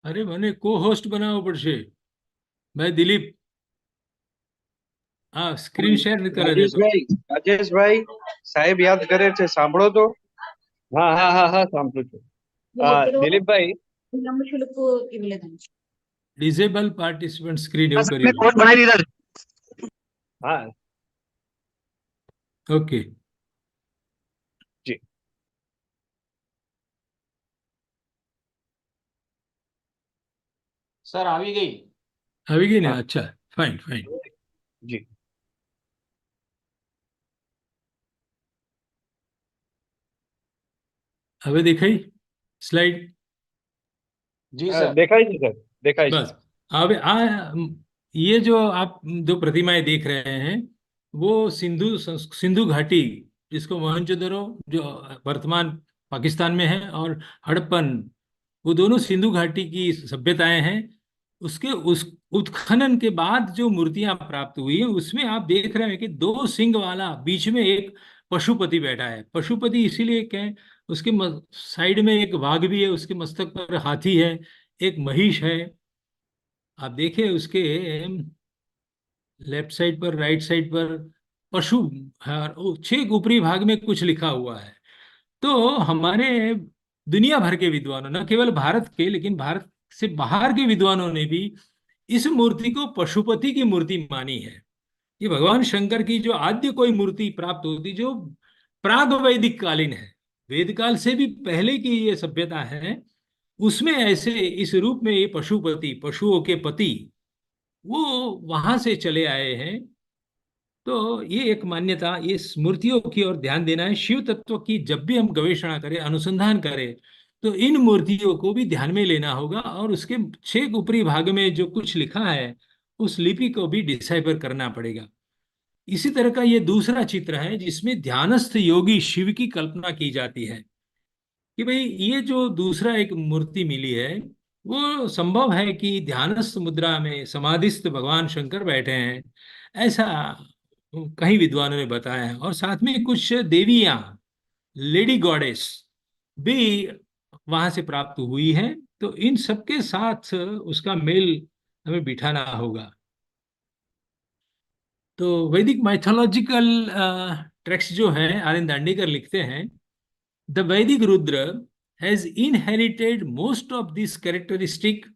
अरे મને કો હોસ્ટ બનાવવો પડશે ભાઈ દિલીપ. હા સ્ક્રીન શેર કરે દે તો. રાજેશભાઈ સાહેબ યાદ કરે છે, સાંભળો તો. हाँ हाँ हाँ हाँ સાંભળું છું. દિલીપભાઈ, విలంబశులకు ఇవ్వలేదండి. ડિઝેબલ પાર્ટિસિપન્ટ સ્ક્રીન એવું કરી મેં દો. કોડ બનાવી દીધા છે. हाँ ઓકે. जी. સર આવી ગઈ. આવી ગઈ ને? હા. અચ્છા, ફાઇન ફાઇન. जी. હવે દેખાઈ સ્લાઇડ? જી સર. देखाई थी सर, देखाई थी. बस अब ये जो आप दो प्रतिमाएं देख रहे हैं वो सिंधु घाटी, जिसको मोहनजोदड़ो जो वर्तमान पाकिस्तान में है, और हड़प्पन, वो दोनों सिंधु घाटी की सभ्यताएं हैं। उसके उस उत्खनन के बाद जो मूर्तियां प्राप्त हुई हैं उसमें आप देख रहे हैं कि दो सिंग वाला, बीच में एक पशुपति बैठा है। पशुपति इसीलिए कहें, उसके साइड में एक वाघ भी है, उसके मस्तक पर हाथी है, एक महिष है। आप देखिए उसके लेफ्ट साइड पर, राइट साइड पर पशु, छेक ऊपरी भाग में कुछ लिखा हुआ है। तो हमारे दुनिया भर के विद्वानों, न केवल भारत के लेकिन भारत से बाहर के विद्वानों ने भी इस मूर्ति को पशुपति की मूर्ति मानी है। ये भगवान शंकर की जो आद्य कोई मूर्ति प्राप्त होती जो प्राग वैदिक कालीन है, वेद काल से भी पहले की ये सभ्यता है, उसमें ऐसे इस रूप में ये पशुपति, पशुओं के पति, वो वहां से चले आए हैं। तो ये एक मान्यता, ये मूर्तियों की ओर ध्यान देना है। शिव तत्व की जब भी हम गवेषणा करें, अनुसंधान करें, तो इन मूर्तियों को भी ध्यान में लेना होगा, और उसके छेक ऊपरी भाग में जो कुछ लिखा है उस लिपि को भी डिसाइफर करना पड़ेगा। इसी तरह का ये दूसरा चित्र है जिसमें ध्यानस्थ योगी शिव की कल्पना की जाती है कि भाई ये जो दूसरा एक मूर्ति मिली है वो संभव है कि ध्यानस्थ मुद्रा में समाधिस्थ भगवान शंकर बैठे हैं, ऐसा कई विद्वानों ने बताया है। और साथ में कुछ देवियां, लेडी गॉडेस भी वहां से प्राप्त हुई है। तो इन सबके साथ उसका मेल हमें बिठाना होगा। तो वैदिक माइथोलॉजिकल टेक्स्ट जो है, आर.एन. दांडेकर लिखते हैं, the Vedic Rudra has inherited most of this characteristic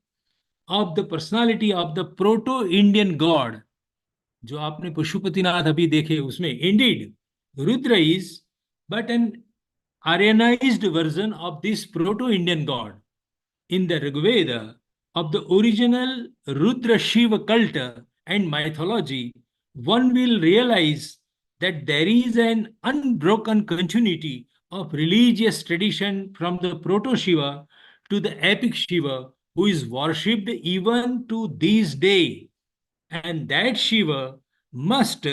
of the personality of the proto Indian god. जो आपने पशुपतिनाथ अभी देखे उसमें indeed Rudra is but an Aryanized version of this proto Indian god. In the Rigveda of the original Rudra Shiva cult and mythology, one will realize that there is an unbroken continuity of religious tradition from the proto Shiva to the epic Shiva, who is worshipped even to this day, and that Shiva must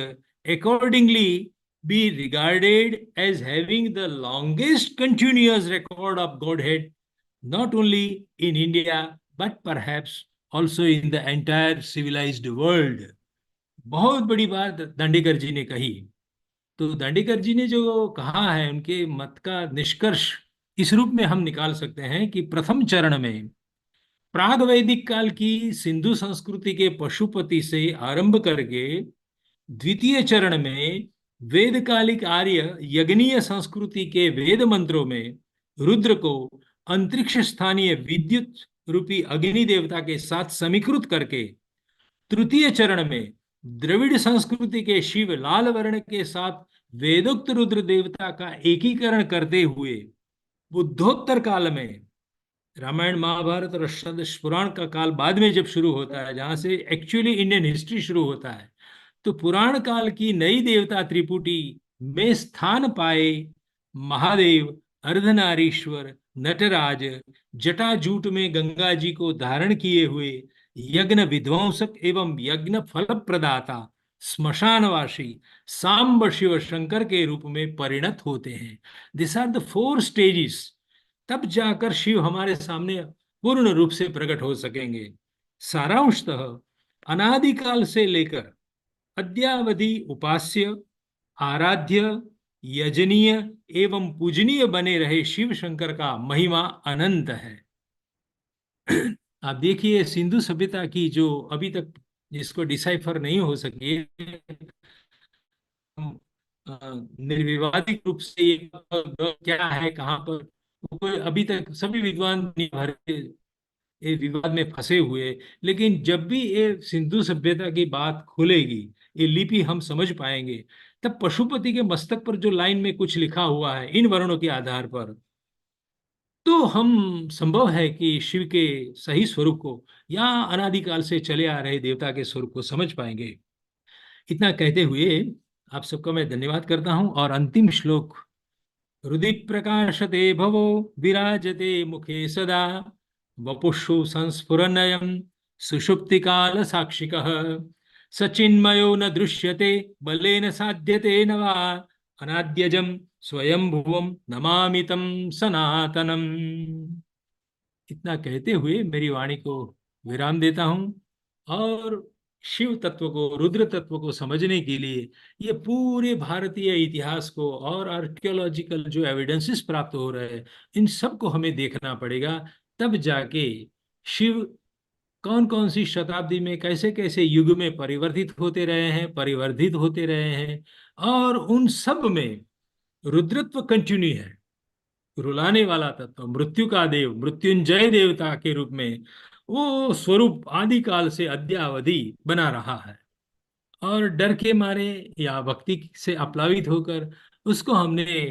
accordingly be regarded as having the longest continuous record of Godhead, not only in India but perhaps also in the entire civilized world। बहुत बड़ी बात दांडेकर जी ने कही। तो दांडेकर जी ने जो कहा है, उनके मत का निष्कर्ष इस रूप में हम निकाल सकते हैं कि प्रथम चरण में प्राग वैदिक काल की सिंधु संस्कृति के पशुपति से आरंभ करके द्वितीय चरण में वेदकालिक आर्य यज्ञीय संस्कृति के वेद मंत्रों में रुद्र को अंतरिक्ष स्थानीय विद्युत रूपी अग्नि देवता के साथ समीकृत करके तृतीय चरण में द्रविड़ संस्कृति के शिव लाल वर्ण के साथ वेदोक्त रुद्र देवता का एकीकरण करते हुए बुद्धोत्तर काल में, रामायण महाभारत और अष्टादश पुराण का काल बाद में जब शुरू होता है, जहां से एक्चुअली इंडियन हिस्ट्री शुरू होता है, तो पुराण काल की नई देवता त्रिपुटी में स्थान पाए महादेव, अर्धनारीश्वर, नटराज, जटाजूट में गंगा जी को धारण किए हुए यज्ञ विध्वंसक एवं यज्ञ फल प्रदाता स्मशानवासी सांब शिव शंकर के रूप में परिणत होते हैं। This are the 4 stages. तब जाकर शिव हमारे सामने पूर्ण रूप से प्रकट हो सकेंगे। सारांशतः अनादिकाल से लेकर अद्यावधि उपास्य, आराध्य, यजनीय एवं पूजनीय बने रहे शिव शंकर का महिमा अनंत है। आप देखिए सिंधु सभ्यता की जो अभी तक जिसको डिसाइफर नहीं हो सकी अ, निर्विवादित रूप से ये क्या है कहाँ पर, वो कोई अभी तक सभी विद्वान दुनिया भर के ये विवाद में फंसे हुए। लेकिन जब भी ये सिंधु सभ्यता की बात खुलेगी, ये लिपि हम समझ पाएंगे, तब पशुपति के मस्तक पर जो लाइन में कुछ लिखा हुआ है इन वर्णों के आधार पर, तो हम संभव है कि शिव के सही स्वरूप को या अनादिकाल से चले आ रहे देवता के स्वरूप को समझ पाएंगे। इतना कहते हुए आप सबका मैं धन्यवाद करता हूं और अंतिम श्लोक। हृदि प्रकाशते भवो विराजते मुखे सदा वपुषु संस्फुरन्नयं सुषुप्ति काल साक्षिकः सचिन्मयो न दृश्यते बलेन साध्यते न वा अनाद्यजं स्वयंभुवं नमामि तं सनातनम। इतना कहते हुए मेरी वाणी को विराम देता हूं और शिव तत्व को, रुद्र तत्व को समझने के लिए ये पूरे भारतीय इतिहास को और आर्कियोलॉजिकल जो एविडेंसेस प्राप्त हो रहे हैं इन सब को हमें देखना पड़ेगा। तब जाके शिव कौन कौन सी शताब्दी में कैसे कैसे युग में परिवर्तित होते रहे हैं, परिवर्धित होते रहे हैं, और उन सब में रुद्रत्व कंटिन्यू है। रुलाने वाला तत्व, मृत्यु का देव, मृत्युंजय देवता के रूप में वो स्वरूप आदिकाल से अद्यावधि बना रहा है। और डर के मारे या भक्ति से अप्लावित होकर उसको हमने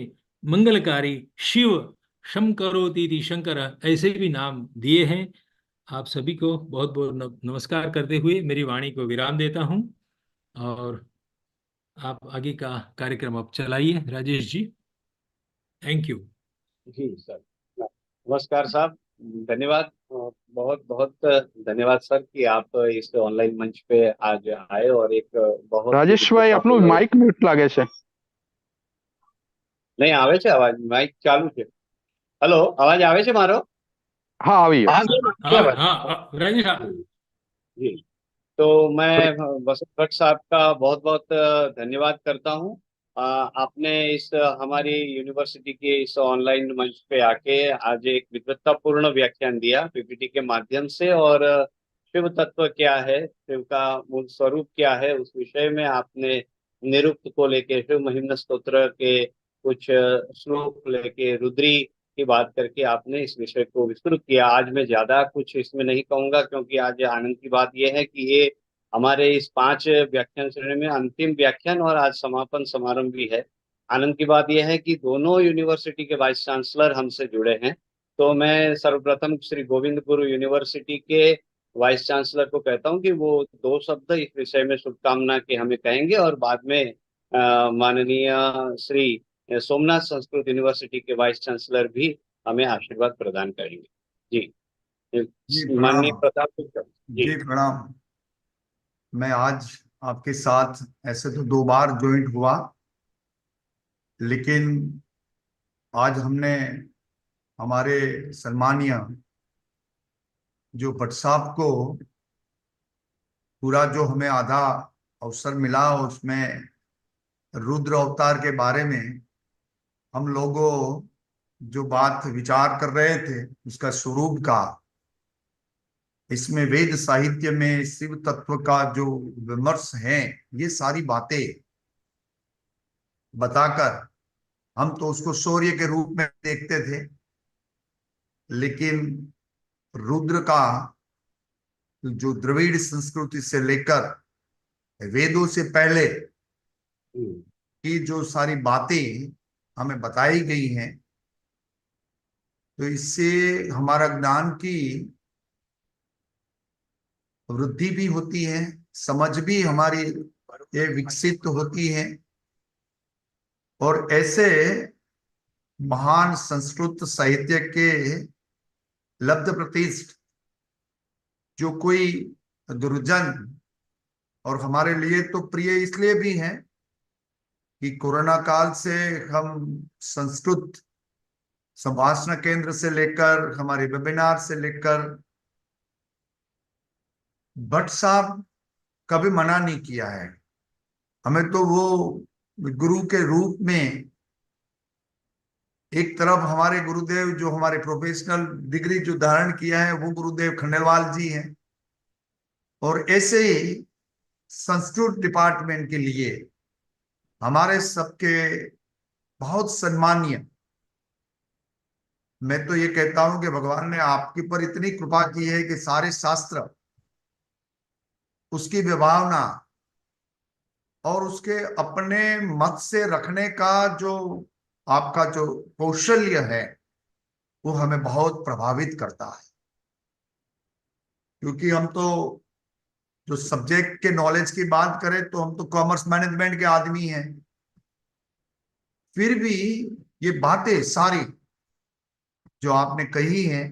मंगलकारी शिव, शंकरोतीति शंकर, ऐसे भी नाम दिए हैं। आप सभी को बहुत बहुत नमस्कार करते हुए मेरी वाणी को विराम देता हूं और आप आगे का कार्यक्रम अब चलाइए राजेश जी। Thank you. जी सर, नमस्कार साहब, धन्यवाद, बहुत बहुत धन्यवाद सर कि आप इस ऑनलाइन मंच पे आज आए और एक बहुत ही રાજેશભાઈ આપણું માઇક મ્યુટ લાગે છે. नहीं आवे છે अवाज, माइक चालू છે। हेलो, अवाज आवे છે मारो? હા આવી ગયો. हाँ हाँ राजेश जी, तो मैं वसंत भट्ट साहब का बहुत बहुत धन्यवाद करता हूँ। आपने इस हमारी यूनिवर्सिटी के इस ऑनलाइन मंच पे आके आज एक विद्वत्तापूर्ण व्याख्यान दिया पीपीटी के माध्यम से, और शिव तत्व क्या है, शिव का मूल स्वरूप क्या है, उस विषय में आपने निरुक्त को लेके शिव महिम्न स्तोत्र के कुछ श्लोक लेके रुद्री की बात करके आपने इस विषय को विस्तृत किया। आज मैं ज्यादा कुछ इसमें नहीं कहूंगा क्योंकि आज आनंद की बात यह है कि ये हमारे इस 5 व्याख्यान श्रेणी में अंतिम व्याख्यान और आज समापन समारोह भी है। आनंद की बात यह है कि दोनों यूनिवर्सिटी के वाइस चांसलर हमसे जुड़े हैं। तो मैं सर्वप्रथम श्री गोविंद गुरु यूनिवर्सिटी के वाइस चांसलर को कहता हूं कि वो 2 शब्द इस विषय में शुभकामना के हमें कहेंगे और बाद में माननीय श्री सोमनाथ संस्कृत यूनिवर्सिटी के वाइस चांसलर भी हमें आशीर्वाद प्रदान करेंगे। जी, जी माननीय प्रणाम। प्रताप जी। जी प्रणाम। मैं आज आपके साथ ऐसे तो 2 बार ज्वाइंट हुआ, लेकिन आज हमने हमारे सम्मानीय जो भट्ट साहब को पूरा जो हमें आधा अवसर मिला उसमें रुद्र अवतार के बारे में हम लोगों जो बात विचार कर रहे थे उसका स्वरूप का, इसमें वेद साहित्य में शिव तत्व का जो विमर्श है, ये सारी बातें बताकर हम तो उसको शौर्य के रूप में देखते थे, लेकिन रुद्र का जो द्रविड़ संस्कृति से लेकर वेदों से पहले की जो सारी बातें हमें बताई गई हैं, तो इससे हमारा ज्ञान की वृद्धि भी होती है, समझ भी हमारी ये विकसित होती है। और ऐसे महान संस्कृत साहित्य के लब्ध प्रतिष्ठ जो कोई दुर्जन और हमारे लिए तो प्रिय इसलिए भी हैं कि कोरोना काल से हम संस्कृत संभाषण केंद्र से लेकर हमारे वेबिनार से लेकर भट्ट साहब कभी मना नहीं किया है हमें, तो वो गुरु के रूप में एक तरफ हमारे गुरुदेव जो हमारे प्रोफेशनल डिग्री जो धारण किया है वो गुरुदेव खंडेलवाल जी हैं, और ऐसे ही संस्कृत डिपार्टमेंट के लिए हमारे सबके बहुत सम्मानीय, मैं तो ये कहता हूं कि भगवान ने आपके ऊपर इतनी कृपा की है कि सारे शास्त्र, उसकी विभावना और उसके अपने मत से रखने का जो आपका जो कौशल्य है वो हमें बहुत प्रभावित करता है। क्योंकि हम तो जो सब्जेक्ट के नॉलेज की बात करें तो हम तो कॉमर्स मैनेजमेंट के आदमी हैं, फिर भी ये बातें सारी जो आपने कही हैं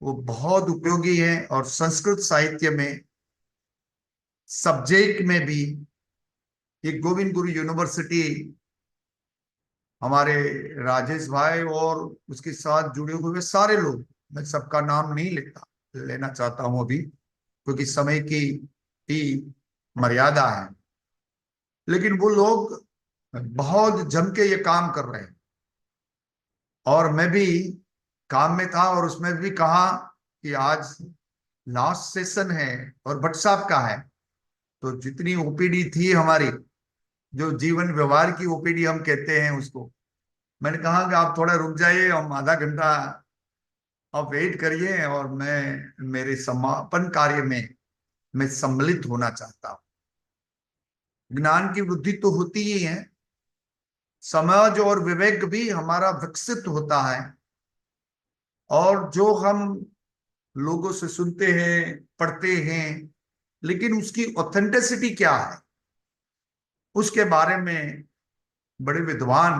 वो बहुत उपयोगी है। और संस्कृत साहित्य में सब्जेक्ट में भी ये गोविंद गुरु यूनिवर्सिटी, हमारे राजेश भाई और उसके साथ जुड़े हुए सारे लोग, मैं सबका नाम नहीं लेना चाहता हूं अभी क्योंकि समय की ही मर्यादा है, लेकिन वो लोग बहुत जम के ये काम कर रहे हैं। और मैं भी काम में था और उसमें भी कहा कि आज लास्ट सेशन है और भट्ट साहब का है, तो जितनी ओपीडी थी हमारी, जो जीवन व्यवहार की ओपीडी हम कहते हैं उसको, मैंने कहा कि आप थोड़ा रुक जाइए, हम आधा घंटा आप वेट करिए और मैं मेरे समापन कार्य में मैं सम्मिलित होना चाहता हूं। ज्ञान की वृद्धि तो होती ही है, समझ और विवेक भी हमारा विकसित होता है, और जो हम लोगों से सुनते हैं पढ़ते हैं लेकिन उसकी ऑथेंटिसिटी क्या है उसके बारे में बड़े विद्वान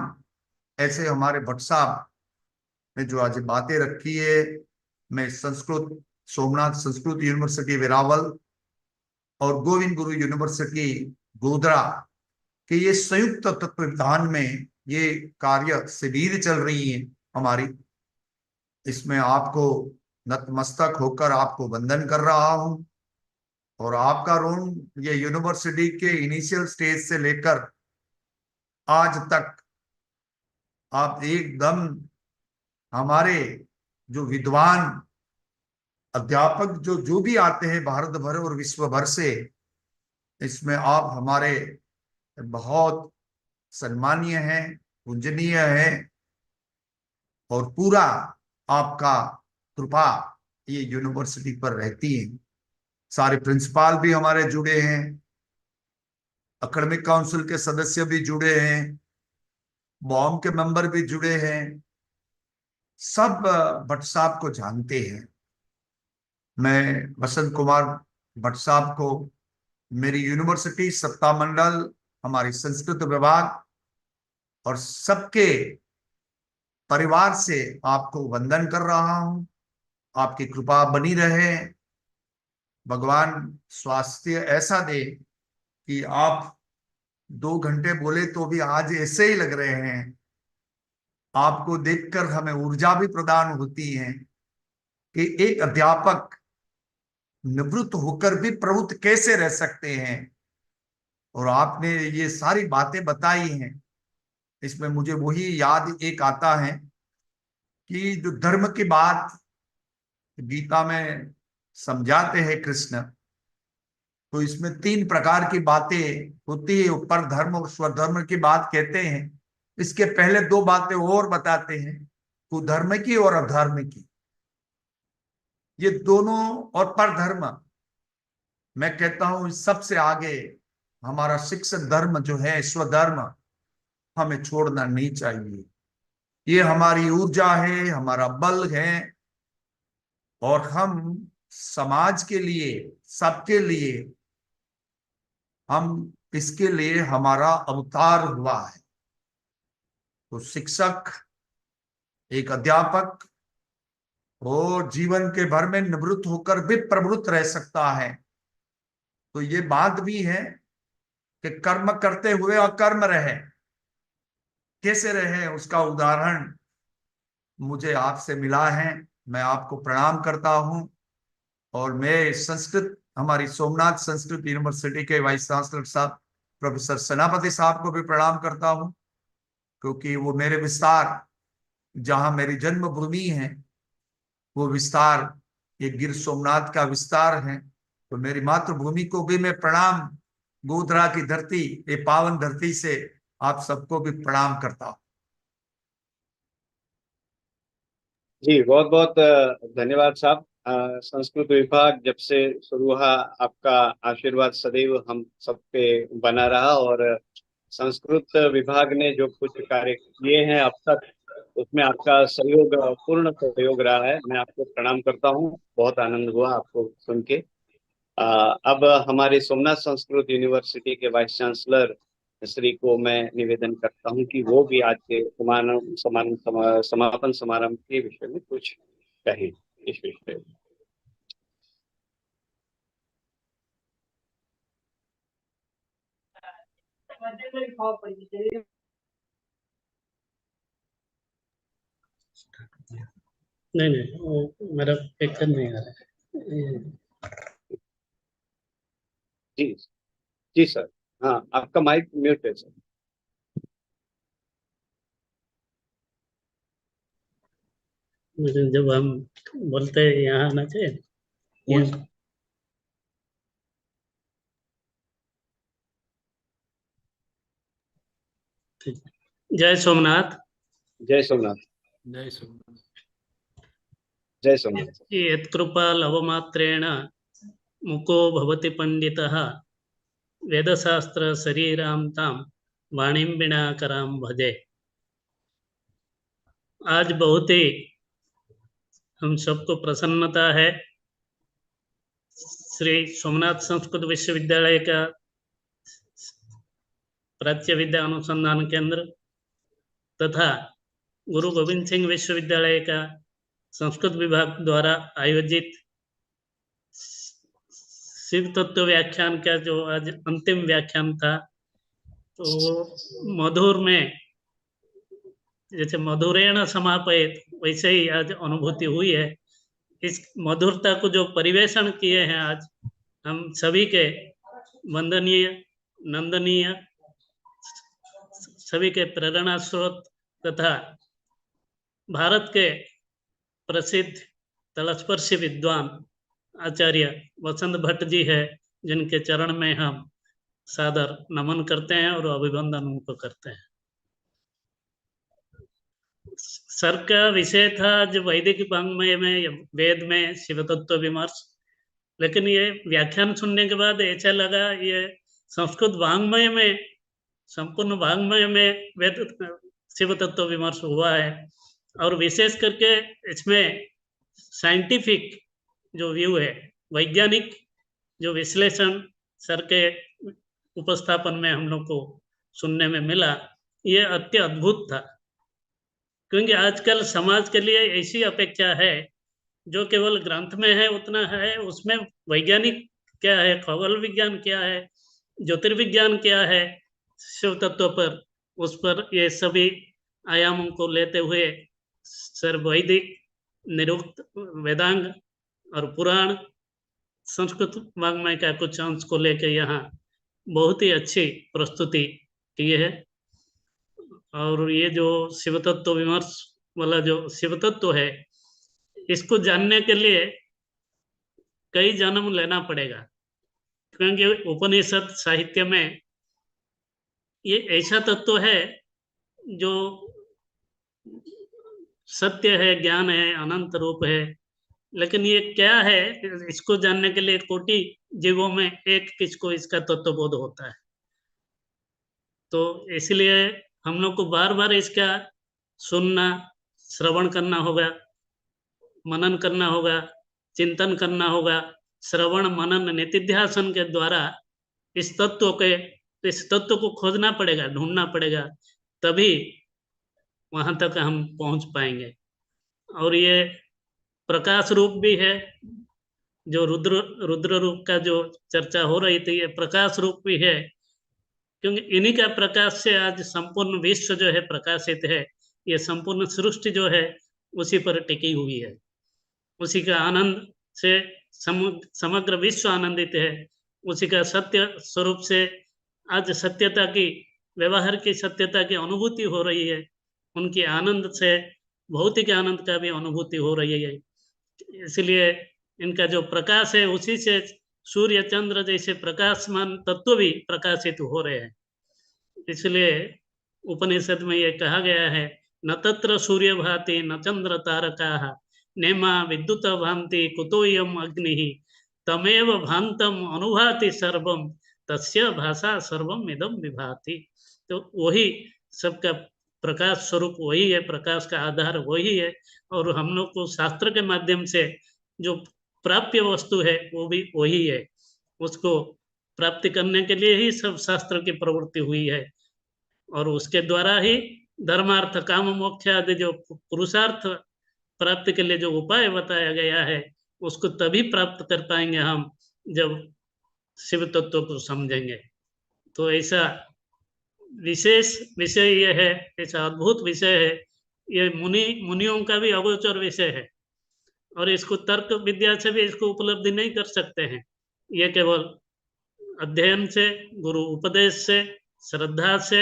ऐसे हमारे भट्ट साहब ने जो आज बातें रखी है, मैं संस्कृत सोमनाथ संस्कृत यूनिवर्सिटी वेरावल और गोविंद गुरु यूनिवर्सिटी गोधरा के ये संयुक्त तत्वावधान में ये कार्य शिविर चल रही है हमारी, इसमें आपको नतमस्तक होकर आपको वंदन कर रहा हूं। और आपका ऋण ये यूनिवर्सिटी के इनिशियल स्टेज से लेकर आज तक आप एकदम हमारे जो विद्वान अध्यापक जो जो भी आते हैं भारत भर और विश्व भर से, इसमें आप हमारे बहुत सम्मानीय हैं, पूजनीय हैं, और पूरा आपका कृपा ये यूनिवर्सिटी पर रहती है। सारे प्रिंसिपाल भी हमारे जुड़े हैं, एकेडमिक काउंसिल के सदस्य भी जुड़े हैं, बॉम के मेंबर भी जुड़े हैं, सब भट्ट साहब को जानते हैं। मैं बसंत कुमार भट्ट साहब को मेरी यूनिवर्सिटी सत्ता मंडल, हमारी संस्कृत विभाग और सबके परिवार से आपको वंदन कर रहा हूं। आपकी कृपा बनी रहे, भगवान स्वास्थ्य ऐसा दे कि आप 2 घंटे बोले तो भी आज ऐसे ही लग रहे हैं। आपको देखकर हमें ऊर्जा भी प्रदान होती है कि एक अध्यापक निवृत्त होकर भी प्रवृत्त कैसे रह सकते हैं। और आपने ये सारी बातें बताई हैं, इसमें मुझे वही याद एक आता है कि जो धर्म की बात गीता में समझाते हैं कृष्ण, तो इसमें 3 प्रकार की बातें होती है। ऊपर धर्म और स्वधर्म की बात कहते हैं, इसके पहले 2 बातें और बताते हैं, कुधर्म की और अधर्म की। ये दोनों और परधर्म, मैं कहता हूं सबसे आगे हमारा शिक्षक धर्म जो है स्वधर्म, हमें छोड़ना नहीं चाहिए। ये हमारी ऊर्जा है, हमारा बल है, और हम समाज के लिए, सबके लिए, हम इसके लिए हमारा अवतार हुआ है। तो शिक्षक, एक अध्यापक वो जीवन के भर में निवृत्त होकर भी प्रवृत्त रह सकता है। तो ये बात भी है कि कर्म करते हुए अकर्म रहे, कैसे रहे उसका उदाहरण मुझे आपसे मिला है। मैं आपको प्रणाम करता हूं, और मैं संस्कृत, हमारी सोमनाथ संस्कृत यूनिवर्सिटी के वाइस चांसलर साहब प्रोफेसर सेनापति साहब को भी प्रणाम करता हूं, क्योंकि वो मेरे विस्तार जहां मेरी जन्मभूमि है वो विस्तार, ये गिर सोमनाथ का विस्तार है। तो मेरी मातृभूमि को भी मैं प्रणाम, गोधरा की धरती, ये पावन धरती से आप सबको भी प्रणाम करता हूं। जी बहुत बहुत धन्यवाद साहब। संस्कृत विभाग जब से शुरू हुआ, आपका आशीर्वाद सदैव हम सब पे बना रहा, और संस्कृत विभाग ने जो कुछ कार्य किए हैं अब तक, उसमें आपका सहयोग, पूर्ण सहयोग रहा है। मैं आपको प्रणाम करता हूँ, बहुत आनंद हुआ आपको सुन के। अब हमारे सोमनाथ संस्कृत यूनिवर्सिटी के वाइस चांसलर श्री को मैं निवेदन करता हूं कि वो भी आज के समापन समारोह के विषय में कुछ कहें इस विषय में। नहीं वो मेरा पिक्चर नहीं आ रहा है। जी जी सर, हाँ आपका माइक म्यूट है सर। जब हम बोलते हैं यहाँ आना चाहिए। जय सोमनाथ। जय सोमनाथ। जय सोमनाथ। जय सोमनाथ। यत्कृपा लवमात्रेण मुको भवति पंडितः वेदशास्त्र शरीरां तां वाणीं बिनाकरां भजे। आज बहुत ही हम सबको प्रसन्नता है, श्री सोमनाथ संस्कृत विश्वविद्यालय का प्राच्य विद्या अनुसंधान केंद्र तथा गुरु गोविंद सिंह विश्वविद्यालय का संस्कृत विभाग द्वारा आयोजित शिव तत्व व्याख्यान का जो आज अंतिम व्याख्यान था, तो मधुर में जैसे मधुरेण समापयित वैसे ही आज अनुभूति हुई है। इस मधुरता को जो परिवेशन किए हैं आज हम सभी के वंदनीय, नंदनीय, सभी के प्रेरणा स्रोत तथा भारत के प्रसिद्ध तलस्पर्शी विद्वान आचार्य वसंत भट्ट जी है, जिनके चरण में हम सादर नमन करते हैं और अभिवंदन उनको करते हैं। सर का विषय था जो वैदिक वाङ्मय में, वेद में शिव तत्व विमर्श, लेकिन ये व्याख्यान सुनने के बाद ऐसा लगा ये संस्कृत वाङ्मय में, संपूर्ण वाङ्मय में वेद शिव तत्व विमर्श हुआ है। और विशेष करके इसमें साइंटिफिक जो व्यू है, वैज्ञानिक जो विश्लेषण सर के उपस्थापन में हम लोग को सुनने में मिला, ये अति अद्भुत था। क्योंकि आजकल समाज के लिए ऐसी अपेक्षा है जो केवल ग्रंथ में है उतना है, उसमें वैज्ञानिक क्या है, खगोल विज्ञान क्या है, ज्योतिर्विज्ञान क्या है, शिव तत्व पर, उस पर ये सभी आयामों को लेते हुए सर वैदिक, निरुक्त, वेदांग और पुराण, संस्कृत वाङ्मय का कुछ अंश को लेकर यहाँ बहुत ही अच्छी प्रस्तुति की है। और ये जो शिव तत्व विमर्श वाला जो शिव तत्व है, इसको जानने के लिए कई जन्म लेना पड़ेगा, क्योंकि उपनिषद साहित्य में ये ऐसा तत्व है जो सत्य है, ज्ञान है, अनंत रूप है। लेकिन ये क्या है, इसको जानने के लिए कोटि जीवों में एक किसको इसका तत्वबोध होता है। तो इसलिए हम लोग को बार बार इसका सुनना, श्रवण करना होगा, मनन करना होगा, चिंतन करना होगा। श्रवण मनन नितिध्यासन के द्वारा इस तत्व को खोजना पड़ेगा, ढूंढना पड़ेगा, तभी वहां तक हम पहुंच पाएंगे। और ये प्रकाश रूप भी है, जो रुद्र रूप का जो चर्चा हो रही थी, ये प्रकाश रूप भी है, क्योंकि इन्हीं का प्रकाश से आज संपूर्ण विश्व जो है प्रकाशित है। ये संपूर्ण सृष्टि जो है उसी पर टिकी हुई है, उसी का आनंद से समग्र विश्व आनंदित है, उसी का सत्य स्वरूप से आज सत्यता की, व्यवहार की सत्यता की अनुभूति हो रही है। उनके आनंद से भौतिक आनंद का भी अनुभूति हो रही है। इसलिए इनका जो प्रकाश है उसी से सूर्य चंद्र जैसे प्रकाशमान तत्व भी प्रकाशित हो रहे हैं। इसलिए उपनिषद में ये कहा गया है, न तत्र सूर्य भाति न चंद्र तारकाः नेमा विद्युत भान्ति कुतोयम अग्निः तमेव भान्तम अनुभाति सर्वम तस्य भाषा सर्वम इदम विभाति। तो वही सबका प्रकाश स्वरूप वही है, प्रकाश का आधार वही है, और हम लोग को शास्त्र के माध्यम से जो प्राप्य वस्तु है वो भी वही है। उसको प्राप्ति करने के लिए ही सब शास्त्र की प्रवृत्ति हुई है, और उसके द्वारा ही धर्मार्थ काम मोक्ष आदि जो पुरुषार्थ प्राप्ति के लिए जो उपाय बताया गया है उसको तभी प्राप्त कर पाएंगे हम जब शिव तत्व को समझेंगे। तो ऐसा विशेष विषय ये है, ऐसा अद्भुत विषय है, ये मुनियों का भी अगोचर विषय है, और इसको तर्क विद्या से भी इसको उपलब्धि नहीं कर सकते हैं। ये केवल अध्ययन से, गुरु उपदेश से, श्रद्धा से,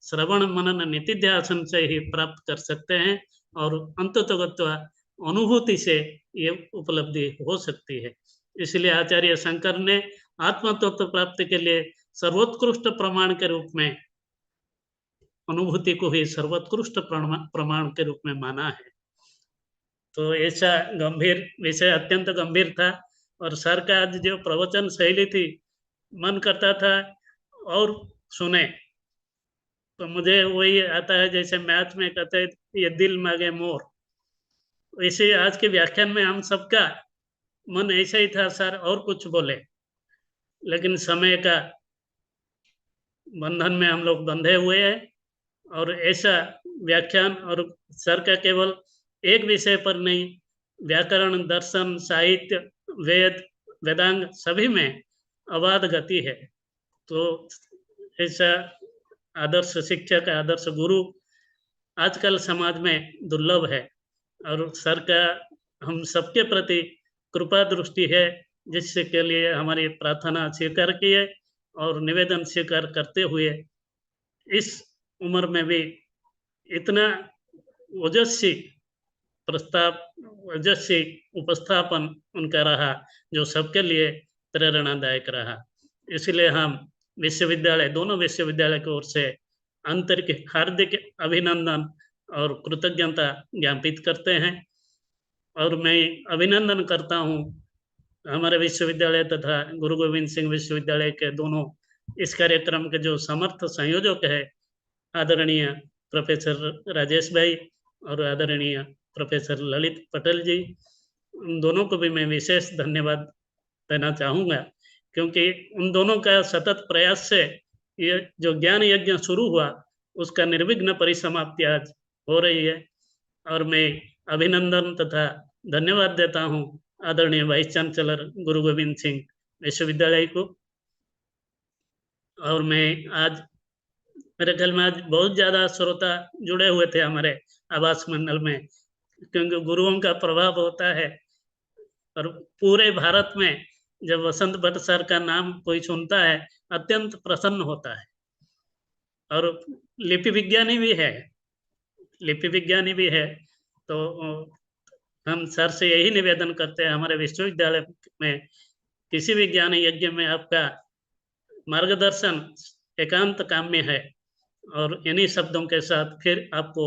श्रवण मनन नितिध्यासन से ही प्राप्त कर सकते हैं, और अंततोगत्वा अनुभूति से ये उपलब्धि हो सकती है। इसलिए आचार्य शंकर ने आत्म तत्व प्राप्ति के लिए सर्वोत्कृष्ट प्रमाण के रूप में अनुभूति को ही सर्वोत्कृष्ट प्रमाण के रूप में माना है। तो ऐसा गंभीर विषय, अत्यंत गंभीर था, और सर का आज जो प्रवचन शैली थी, मन करता था और सुने। तो मुझे वही आता है जैसे मैथ में कहते हैं ये दिल मांगे मोर, वैसे आज के व्याख्यान में हम सबका मन ऐसा ही था सर, और कुछ बोले, लेकिन समय का बंधन में हम लोग बंधे हुए हैं, और ऐसा व्याख्यान, और सर का केवल एक विषय पर नहीं, व्याकरण, दर्शन, साहित्य, वेद, वेदांग सभी में अबाध गति है। तो ऐसा आदर्श शिक्षक, आदर्श गुरु आजकल समाज में दुर्लभ है, और सर का हम सबके प्रति कृपा दृष्टि है, जिससे के लिए हमारी प्रार्थना स्वीकार की है, और निवेदन स्वीकार करते हुए इस उम्र में भी इतना ओजस्वी ओजस्वी उपस्थापन उनका रहा, जो सबके लिए प्रेरणादायक रहा। इसलिए हम विश्वविद्यालय, दोनों विश्वविद्यालय की ओर से आंतरिक हार्दिक अभिनंदन और कृतज्ञता ज्ञापित करते हैं। और मैं अभिनंदन करता हूँ हमारे विश्वविद्यालय तथा गुरु गोविंद सिंह विश्वविद्यालय के दोनों इस कार्यक्रम के जो समर्थ संयोजक है, आदरणीय प्रोफेसर राजेश भाई और आदरणीय प्रोफेसर ललित पटेल जी, उन दोनों को भी मैं विशेष धन्यवाद देना चाहूँगा, क्योंकि उन दोनों का सतत प्रयास से ये जो ज्ञान यज्ञ शुरू हुआ उसका निर्विघ्न परिसमाप्ति आज हो रही है। और मैं अभिनंदन तथा धन्यवाद देता हूँ आदरणीय वाइस चांसलर गुरु गोविंद सिंह विश्वविद्यालय को। और मैं आज, मेरे ख्याल में आज बहुत ज़्यादा श्रोता जुड़े हुए थे हमारे आवास मंडल में, क्योंकि गुरुओं का प्रभाव होता है, और पूरे भारत में जब वसंत भट्ट सर का नाम कोई सुनता है अत्यंत प्रसन्न होता है। और लिपि विज्ञानी भी है, तो हम सर से यही निवेदन करते हैं, हमारे विश्वविद्यालय में किसी भी ज्ञान यज्ञ में आपका मार्गदर्शन एकांत काम्य है। और इन्हीं शब्दों के साथ फिर आपको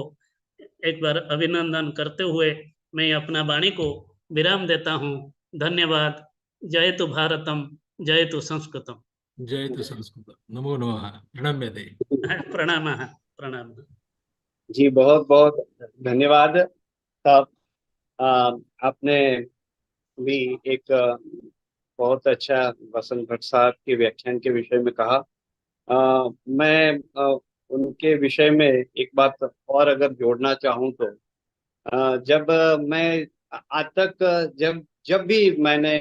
एक बार अभिनंदन करते हुए मैं अपना वाणी को विराम देता हूँ। धन्यवाद। जयतु भारतम, जयतु संस्कृतम। जयतु संस्कृतम। नमो नमः। प्रणम्यते। प्रणाम। जी बहुत बहुत धन्यवाद साहब। आपने भी एक बहुत अच्छा वसंत भट्ट साहब के व्याख्यान के विषय में कहा। मैं उनके विषय में एक बात और अगर जोड़ना चाहूँ तो जब मैं आज तक जब भी मैंने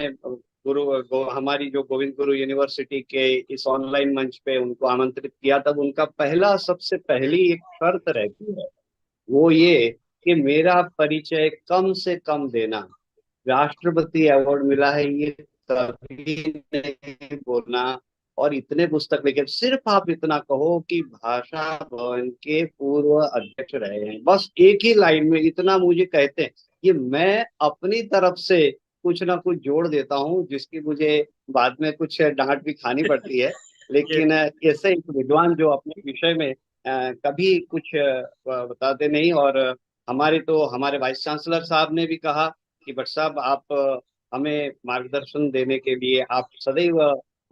हमारी जो गोविंद गुरु यूनिवर्सिटी के इस ऑनलाइन मंच पे उनको आमंत्रित किया, तब उनका सबसे पहली एक शर्त रहती है, वो ये कि मेरा परिचय कम से कम देना। राष्ट्रपति अवार्ड मिला है ये तभी नहीं बोलना, और इतने पुस्तक लिखे। सिर्फ आप इतना कहो कि भाषा भवन के पूर्व अध्यक्ष रहे हैं, बस एक ही लाइन में इतना मुझे कहते हैं। ये मैं अपनी तरफ से कुछ ना कुछ जोड़ देता हूँ, जिसकी मुझे बाद में कुछ डांट भी खानी पड़ती है। लेकिन ऐसे एक विद्वान जो अपने विषय में कभी कुछ बताते नहीं। और हमारे वाइस चांसलर साहब ने भी कहा कि भट्ट साहब, आप हमें मार्गदर्शन देने के लिए आप सदैव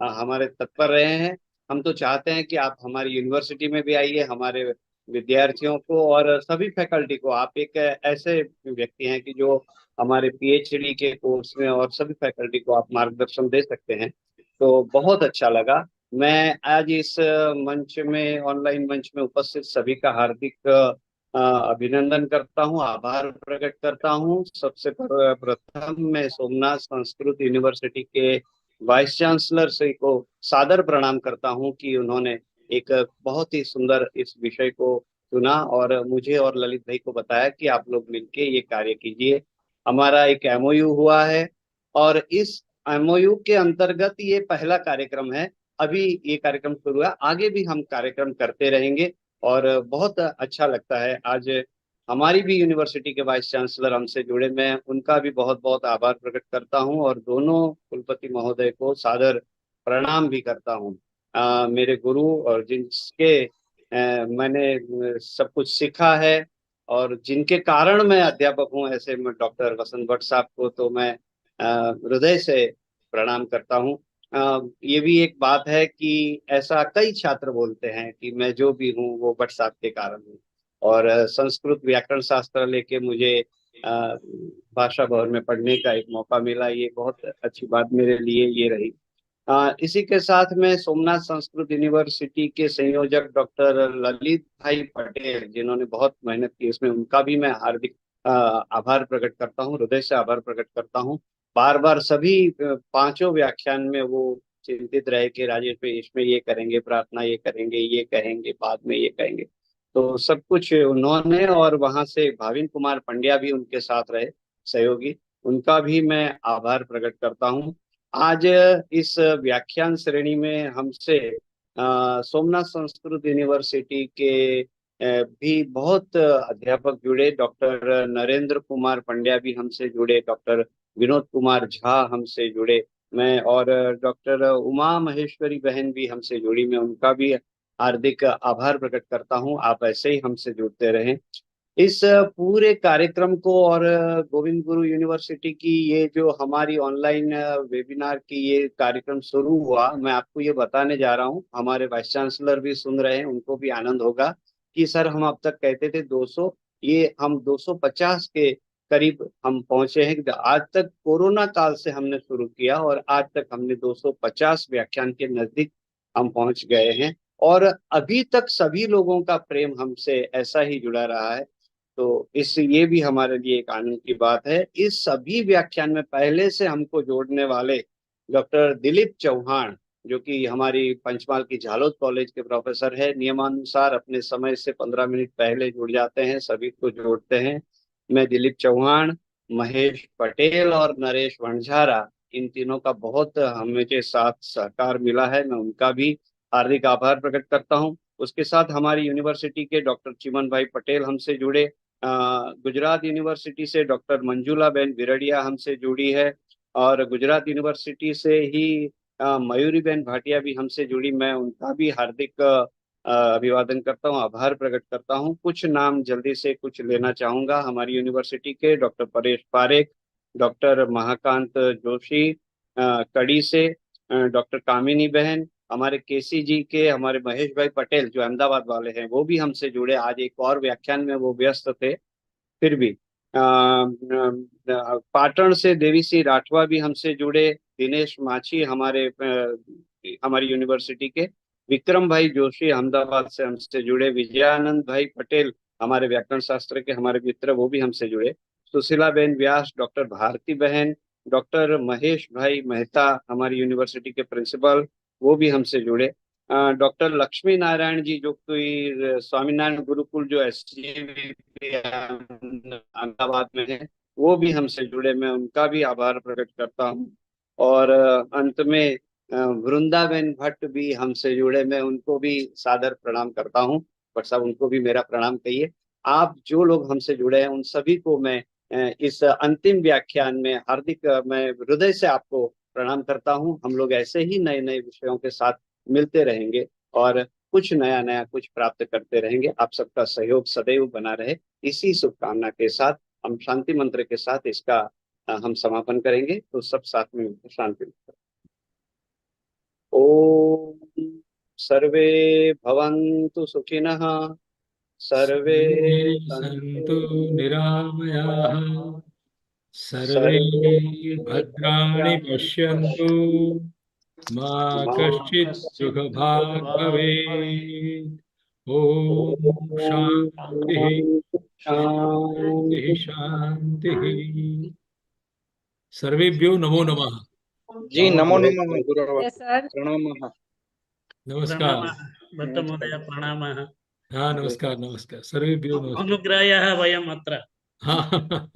हमारे तत्पर रहे हैं। हम तो चाहते हैं कि आप हमारी यूनिवर्सिटी में भी आइए, हमारे विद्यार्थियों को और सभी फैकल्टी को। आप एक ऐसे व्यक्ति हैं कि जो हमारे पीएचडी के कोर्स में और सभी फैकल्टी को आप मार्गदर्शन दे सकते हैं। तो बहुत अच्छा लगा। मैं आज इस मंच में, ऑनलाइन मंच में उपस्थित सभी का हार्दिक अभिनंदन करता हूँ, आभार प्रकट करता हूँ। सबसे प्रथम मैं सोमनाथ संस्कृत यूनिवर्सिटी के वाइस चांसलर श्री को सादर प्रणाम करता हूँ कि उन्होंने एक बहुत ही सुंदर इस विषय को चुना और मुझे और ललित भाई को बताया कि आप लोग मिलके ये कार्य कीजिए। हमारा एक एमओयू हुआ है और इस एमओयू के अंतर्गत ये पहला कार्यक्रम है। अभी ये कार्यक्रम शुरू हुआ, आगे भी हम कार्यक्रम करते रहेंगे और बहुत अच्छा लगता है। आज हमारी भी यूनिवर्सिटी के वाइस चांसलर हमसे जुड़े, मैं उनका भी बहुत बहुत आभार प्रकट करता हूं और दोनों कुलपति महोदय को सादर प्रणाम भी करता हूं। मेरे गुरु और जिनके मैंने सब कुछ सीखा है और जिनके कारण मैं अध्यापक हूं, ऐसे में डॉक्टर वसंत भट्ट साहब को तो मैं हृदय से प्रणाम करता हूं। ये भी एक बात है कि ऐसा कई छात्र बोलते हैं कि मैं जो भी हूँ वो भट्ट साहब के कारण हूँ। और संस्कृत व्याकरण शास्त्र लेके मुझे भाषा भवन में पढ़ने का एक मौका मिला, ये बहुत अच्छी बात मेरे लिए ये रही। इसी के साथ में सोमनाथ संस्कृत यूनिवर्सिटी के संयोजक डॉक्टर ललित भाई पटेल, जिन्होंने बहुत मेहनत की इसमें, उनका भी मैं हार्दिक आभार प्रकट करता हूँ, हृदय से आभार प्रकट करता हूँ। बार बार सभी पांचों व्याख्यान में वो चिंतित रहे कि राजेश भाई इसमें ये करेंगे, प्रार्थना ये करेंगे, ये कहेंगे, बाद में ये कहेंगे। तो सब कुछ उन्होंने, और वहां से भाविन कुमार पंड्या भी उनके साथ रहे सहयोगी, उनका भी मैं आभार प्रकट करता हूँ। आज इस व्याख्यान श्रेणी में हमसे सोमनाथ संस्कृत यूनिवर्सिटी के भी बहुत अध्यापक जुड़े। डॉक्टर नरेंद्र कुमार पंड्या भी हमसे जुड़े, डॉक्टर विनोद कुमार झा हमसे जुड़े, मैं और डॉक्टर उमा महेश्वरी बहन भी हमसे जुड़ी। मैं उनका भी हार्दिक आभार प्रकट करता हूं। आप ऐसे ही हमसे जुड़ते रहें। इस पूरे कार्यक्रम को और गोविंद गुरु यूनिवर्सिटी की ये जो हमारी ऑनलाइन वेबिनार की ये कार्यक्रम शुरू हुआ, मैं आपको ये बताने जा रहा हूँ, हमारे वाइस चांसलर भी सुन रहे हैं, उनको भी आनंद होगा कि सर हम अब तक कहते थे 200, ये हम 250 के करीब हम पहुंचे हैं। आज तक कोरोना काल से हमने शुरू किया और आज तक हमने 250 व्याख्यान के नजदीक हम पहुंच गए हैं और अभी तक सभी लोगों का प्रेम हमसे ऐसा ही जुड़ा रहा है। तो ये भी हमारे लिए एक आनंद की बात है। इस सभी व्याख्यान में पहले से हमको जोड़ने वाले डॉक्टर दिलीप चौहान, जो कि हमारी पंचमहाल की झालोद कॉलेज के प्रोफेसर है, नियमानुसार अपने समय से 15 मिनट पहले जुड़ जाते हैं, सभी को जोड़ते हैं। मैं दिलीप चौहान, महेश पटेल और नरेश वणझारा, इन तीनों का बहुत हमें साथ सहकार मिला है, मैं उनका भी हार्दिक आभार प्रकट करता हूं। उसके साथ हमारी यूनिवर्सिटी के डॉक्टर चिमन भाई पटेल हमसे जुड़े, गुजरात यूनिवर्सिटी से डॉक्टर मंजुला बेन बिरडिया हमसे जुड़ी है और गुजरात यूनिवर्सिटी से ही मयूरी बेन भाटिया भी हमसे जुड़ी, मैं उनका भी हार्दिक अभिवादन करता हूँ, आभार प्रकट करता हूँ। कुछ नाम जल्दी से कुछ लेना चाहूंगा। हमारी यूनिवर्सिटी के डॉक्टर परेश पारेख, डॉक्टर महाकांत जोशी कड़ी से, डॉक्टर कामिनी बहन, हमारे केसी जी के हमारे महेश भाई पटेल जो अहमदाबाद वाले हैं, वो भी हमसे जुड़े। आज एक और व्याख्यान में वो व्यस्त थे, फिर भी पाटन से देवी सिंह राठवा भी हमसे जुड़े, दिनेश माछी हमारी यूनिवर्सिटी के, विक्रम भाई जोशी अहमदाबाद से हमसे जुड़े, विजयानंद भाई पटेल हमारे व्याकरण शास्त्र के हमारे मित्र, वो भी हमसे जुड़े, सुशीला बेन व्यास, डॉक्टर भारती बहन, डॉक्टर महेश भाई मेहता हमारी यूनिवर्सिटी के प्रिंसिपल, वो भी हमसे जुड़े, डॉक्टर लक्ष्मी नारायण जी जो कोई स्वामीनारायण गुरुकुल जो अहमदाबाद में है, वो भी हमसे जुड़े, मैं उनका भी आभार प्रकट करता हूँ। और अंत में वृंदाबेन भट्ट भी हमसे जुड़े, मैं उनको भी सादर प्रणाम करता हूँ। भट्ट साहब, उनको भी मेरा प्रणाम कहिए। आप जो लोग हमसे जुड़े हैं उन सभी को मैं इस अंतिम व्याख्यान में हार्दिक मैं हृदय से आपको प्रणाम करता हूँ। हम लोग ऐसे ही नए नए विषयों के साथ मिलते रहेंगे और कुछ नया नया कुछ प्राप्त करते रहेंगे। आप सबका सहयोग सदैव बना रहे, इसी शुभकामना के साथ हम शांति मंत्र के साथ इसका हम समापन करेंगे। तो सब साथ में मिलकर शांति मंत्र। ओम सर्वे भवन्तु सुखिनः, सर्वे सन्तु निरामयाः, सर्वे भद्राणि पश्यन्तु, मा कश्चित् दुःखभाग् भवेत्। ॐ शान्तिः शान्तिः शान्तिः। सर्वेभ्यो नमो नमः। जी नमो नमः गुरुवर, सर प्रणामः। नमस्कार। प्रणामः भट्टमहोदय, प्रणामः। हाँ, नमस्कार नमस्कार, सर्वेभ्यो नमस्कार। अनुग्राह्यः वयम् अत्र। हाँ